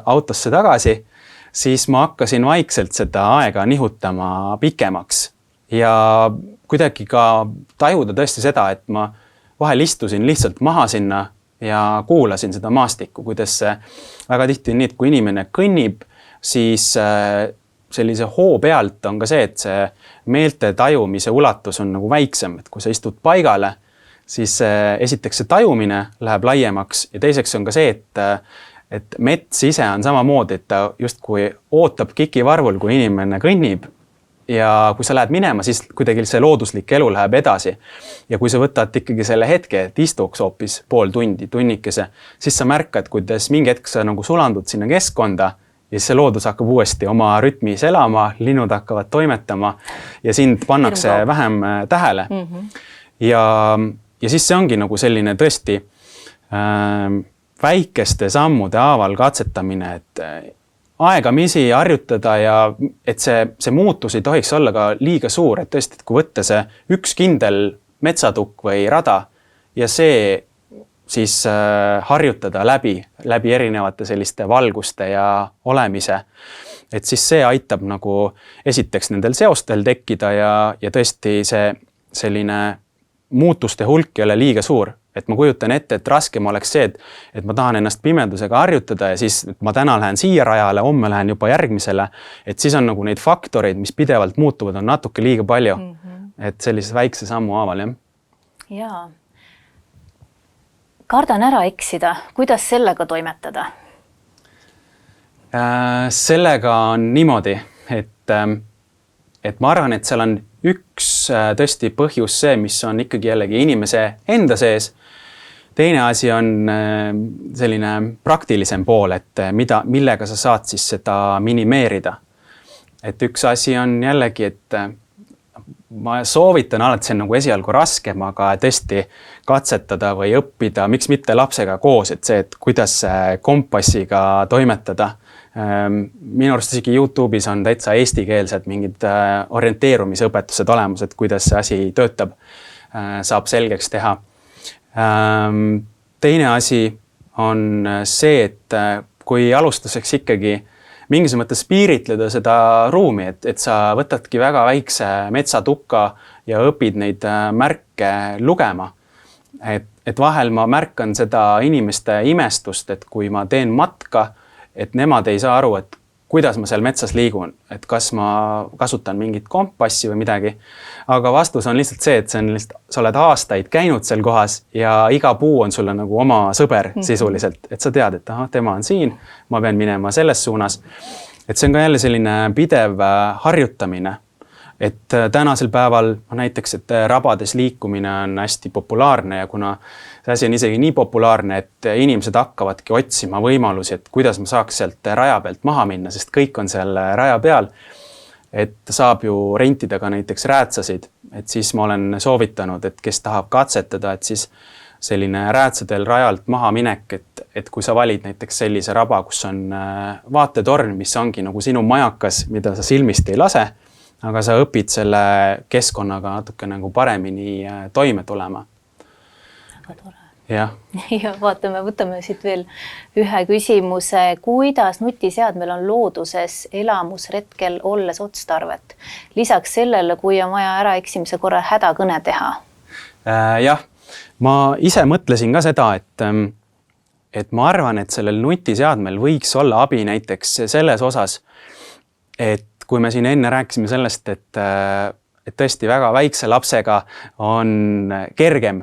autosse tagasi, siis ma hakkasin vaikselt seda aega nihutama pikemaks. ja kuidagi ka tajuda tõesti seda, et ma vahel istusin lihtsalt maha sinna ja kuulasin seda maastikku, kuidas see väga tihti on nii, et kui inimene kõnnib, siis sellise hoo pealt on ka see, et see meelte tajumise ulatus on nagu väiksem, et kui sa istud paigale, siis esiteks see tajumine läheb laiemaks ja teiseks on ka see, et mets ise on samamoodi, et ta justkui ootab kikivarvul, kui inimene kõnnib ja kui sa lähed minema, siis kuidagi see looduslik elu läheb edasi. Ja kui sa võtad ikkagi selle hetke, et istuks hoopis pool tundi, tunnikese, siis sa märkad, kuidas mingi hetk sa nagu sulandud sinna keskkonda ja siis see loodus hakkab uuesti oma rütmis elama, linnud hakkavad toimetama ja sind pannakse vähem tähele. Ja siis see ongi nagu selline tõesti väikeste sammude haaval katsetamine, et aegamisi harjutada ja et see muutus ei tohiks olla ka liiga suur, et tõesti, et kui võtta see üks kindel metsatukk või rada ja see siis harjutada läbi erinevate selliste valguste ja olemise, et siis see aitab nagu esiteks nendel seostel tekkida ja tõesti see selline muutuste hulk ei ole liiga suur. Et ma kujutan ette, et raskem oleks see, et ma tahan ennast pimedusega harjutada ja siis ma täna lähen siia rajale, homme lähen juba järgmisele, et siis on nagu neid faktoreid, mis pidevalt muutuvad, on natuke liiga palju. Et sellise väikse sammu haaval, jah. Jaa. Kardan ära eksida. Kuidas sellega toimetada? Sellega on niimoodi, et ma arvan, et seal on üks tõesti põhjus see, mis on ikkagi jällegi inimese enda sees. Teine asi on selline praktilisem pool, et millega sa saad siis seda minimeerida. Et üks asi on jällegi, et ma soovitan alati, see on nagu esialgu raskem, aga tõesti katsetada või õppida, miks mitte lapsega koos, et see, et kuidas kompassiga toimetada. Minu arust isegi YouTube'is on täitsa eestikeelsed mingid orienteerumisõpetused olemas, et kuidas see asi töötab, saab selgeks teha. Teine asi on see, et kui alustuseks ikkagi mingis mõttes piiritleda seda ruumi, et sa võtadki väga väikse metsatukka ja õpid neid märke lugema. Et vahel ma märkan seda inimeste imestust, et kui ma teen matka, et nemad ei saa aru, et kuidas ma seal metsas liigun, et kas ma kasutan mingit kompassi või midagi. Aga vastus on lihtsalt see, et sa oled aastaid käinud seal kohas ja iga puu on sulle nagu oma sõber sisuliselt. Et sa tead, et tema on siin, ma pean minema selles suunas. Et see on ka jälle selline pidev harjutamine. Et tänasel päeval näiteks, et rabades liikumine on hästi populaarne ja kuna see asi on isegi nii populaarne, et inimesed hakkavadki otsima võimalusi, et kuidas ma saaks sealt raja pealt maha minna, sest kõik on seal raja peal. Et saab ju rentida ka näiteks räätsasid, et siis ma olen soovitanud, et kes tahab katsetada, et siis selline räätsadel rajalt maha minek, et kui sa valid näiteks sellise raba, kus on vaatetorn, mis ongi nagu sinu majakas, mida sa silmist ei lase, aga sa õpid selle keskkonnaga natuke nagu paremini toime tulema. Väga tore. Jah. Ja võtame siit veel ühe küsimuse. Kuidas nutiseadmel on looduses elamusretkel olles otstarvet? Lisaks sellele, kui on vaja ära eksimise korra hädakõne teha? Jah, ma ise mõtlesin ka seda, et ma arvan, et sellel nutiseadmel võiks olla abi näiteks selles osas, et kui me siin enne rääkisime sellest, et tõesti väga väikse lapsega on kergem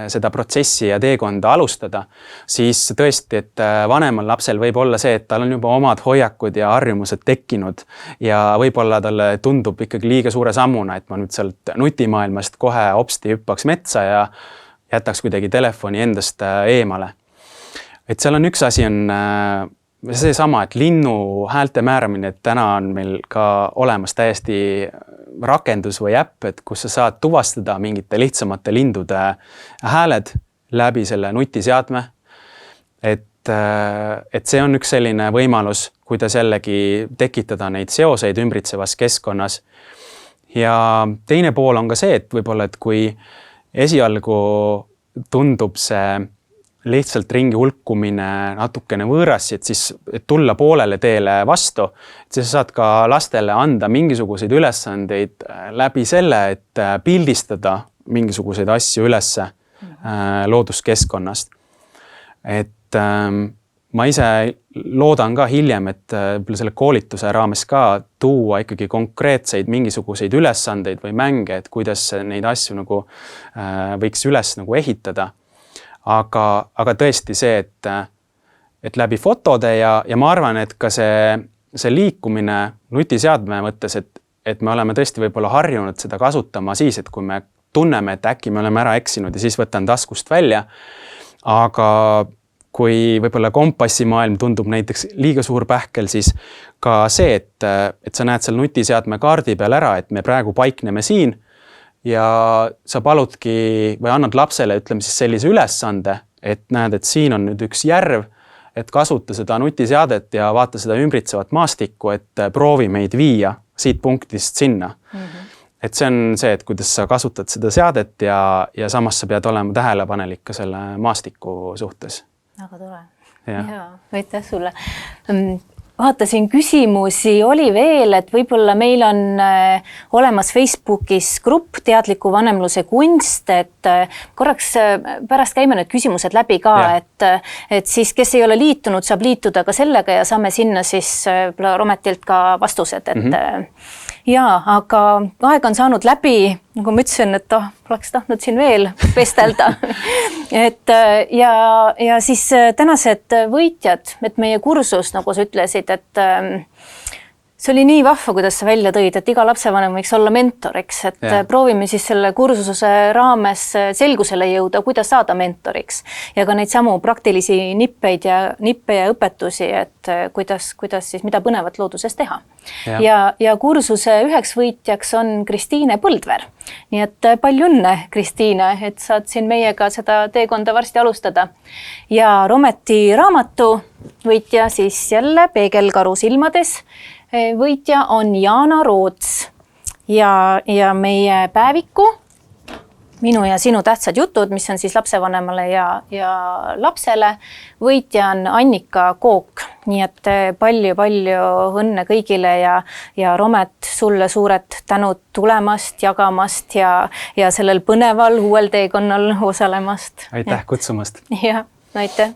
seda protsessi ja teekonda alustada, siis tõesti, et vanemal lapsel võib olla see, et tal on juba omad hoiakud ja harjumused tekkinud ja võib-olla talle tundub ikkagi liiga suure sammuna, et ma nüüd sealt nutimaailmast kohe hopsti hüppaks metsa ja jätaks kuidagi telefoni endast eemale. Et seal on üks asi on see sama, et linnu häälte määramine, et täna on meil ka olemas täiesti rakendus või äpp, et kus sa saad tuvastada mingite lihtsamate lindude hääled läbi selle nutiseadme. Et see on üks selline võimalus, kuidas jällegi tekitada neid seoseid ümbritsevas keskkonnas. Ja teine pool on ka see, et võib-olla, et kui esialgu tundub see lihtsalt ringi hulkumine natukene võõras, et siis et tulla poolele teele vastu, et siis saad ka lastele anda mingisuguseid ülesandeid läbi selle, et pildistada mingisuguseid asju ülesse looduskeskkonnast. Et ma ise loodan ka hiljem, et selle koolituse raames ka tuua ikkagi konkreetseid mingisuguseid ülesandeid või mänge, et kuidas neid asju nagu võiks üles nagu ehitada. Aga tõesti see, et läbi fotode ja ma arvan, et ka see liikumine nutiseadme mõttes, et me oleme tõesti võib-olla harjunud seda kasutama siis, et kui me tunneme, et äkki me oleme ära eksinud ja siis võtan taskust välja. Aga kui võib-olla kompassimaailm tundub näiteks liiga suur pähkel, siis ka see, et sa näed seal nutiseadme kaardi peal ära, et me praegu paikneme siin ja sa paludki või annad lapsele, ütleme siis sellise ülesande, et näed, et siin on nüüd üks järv, et kasuta seda nutiseadet ja vaata seda ümbritsevat maastikku, et proovi meid viia siit punktist sinna. Et see on see, et kuidas sa kasutad seda seadet ja samas sa pead olema tähelepanelik ka selle maastiku suhtes. Väga tore. Ja, aitäh sulle. Vaatasin küsimusi oli veel, et võib-olla meil on olemas Facebookis grupp Teadliku vanemluse kunst, et korraks pärast käime need küsimused läbi ka, et siis kes ei ole liitunud, saab liituda ka sellega ja saame sinna siis Rometilt ka vastused, et jaa, aga aeg on saanud läbi, nagu ma ütlesin, et oleks tahtnud siin veel vestelda. Et ja siis tänased võitjad, et meie kursus, nagu sa ütlesid, et see oli nii vahva, kuidas sa välja tõid, et iga lapsevanem võiks olla mentoriks, et proovime siis selle kursuse raames selgusele jõuda, kuidas saada mentoriks ja ka neid samu praktilisi nippe ja õpetusi, et kuidas siis mida põnevat looduses teha. Ja kursuse üheks võitjaks on Kristiine Põldver. Nii et palju õnne, Kristiine, et saad siin meiega seda teekonda varsti alustada. Ja Rometi raamatu võitja siis jälle Peegelkaru silmades. Võitja on Jaana Roots ja meie päeviku Minu ja sinu tähtsad jutud, mis on siis lapsevanemale ja lapsele. Võitja on Annika Kook, nii et palju õnne kõigile ja Romet, sulle suured tänud tulemast, jagamast ja sellel põneval uuel teekonnal osalemast. Aitäh kutsumast. Ja, aitäh.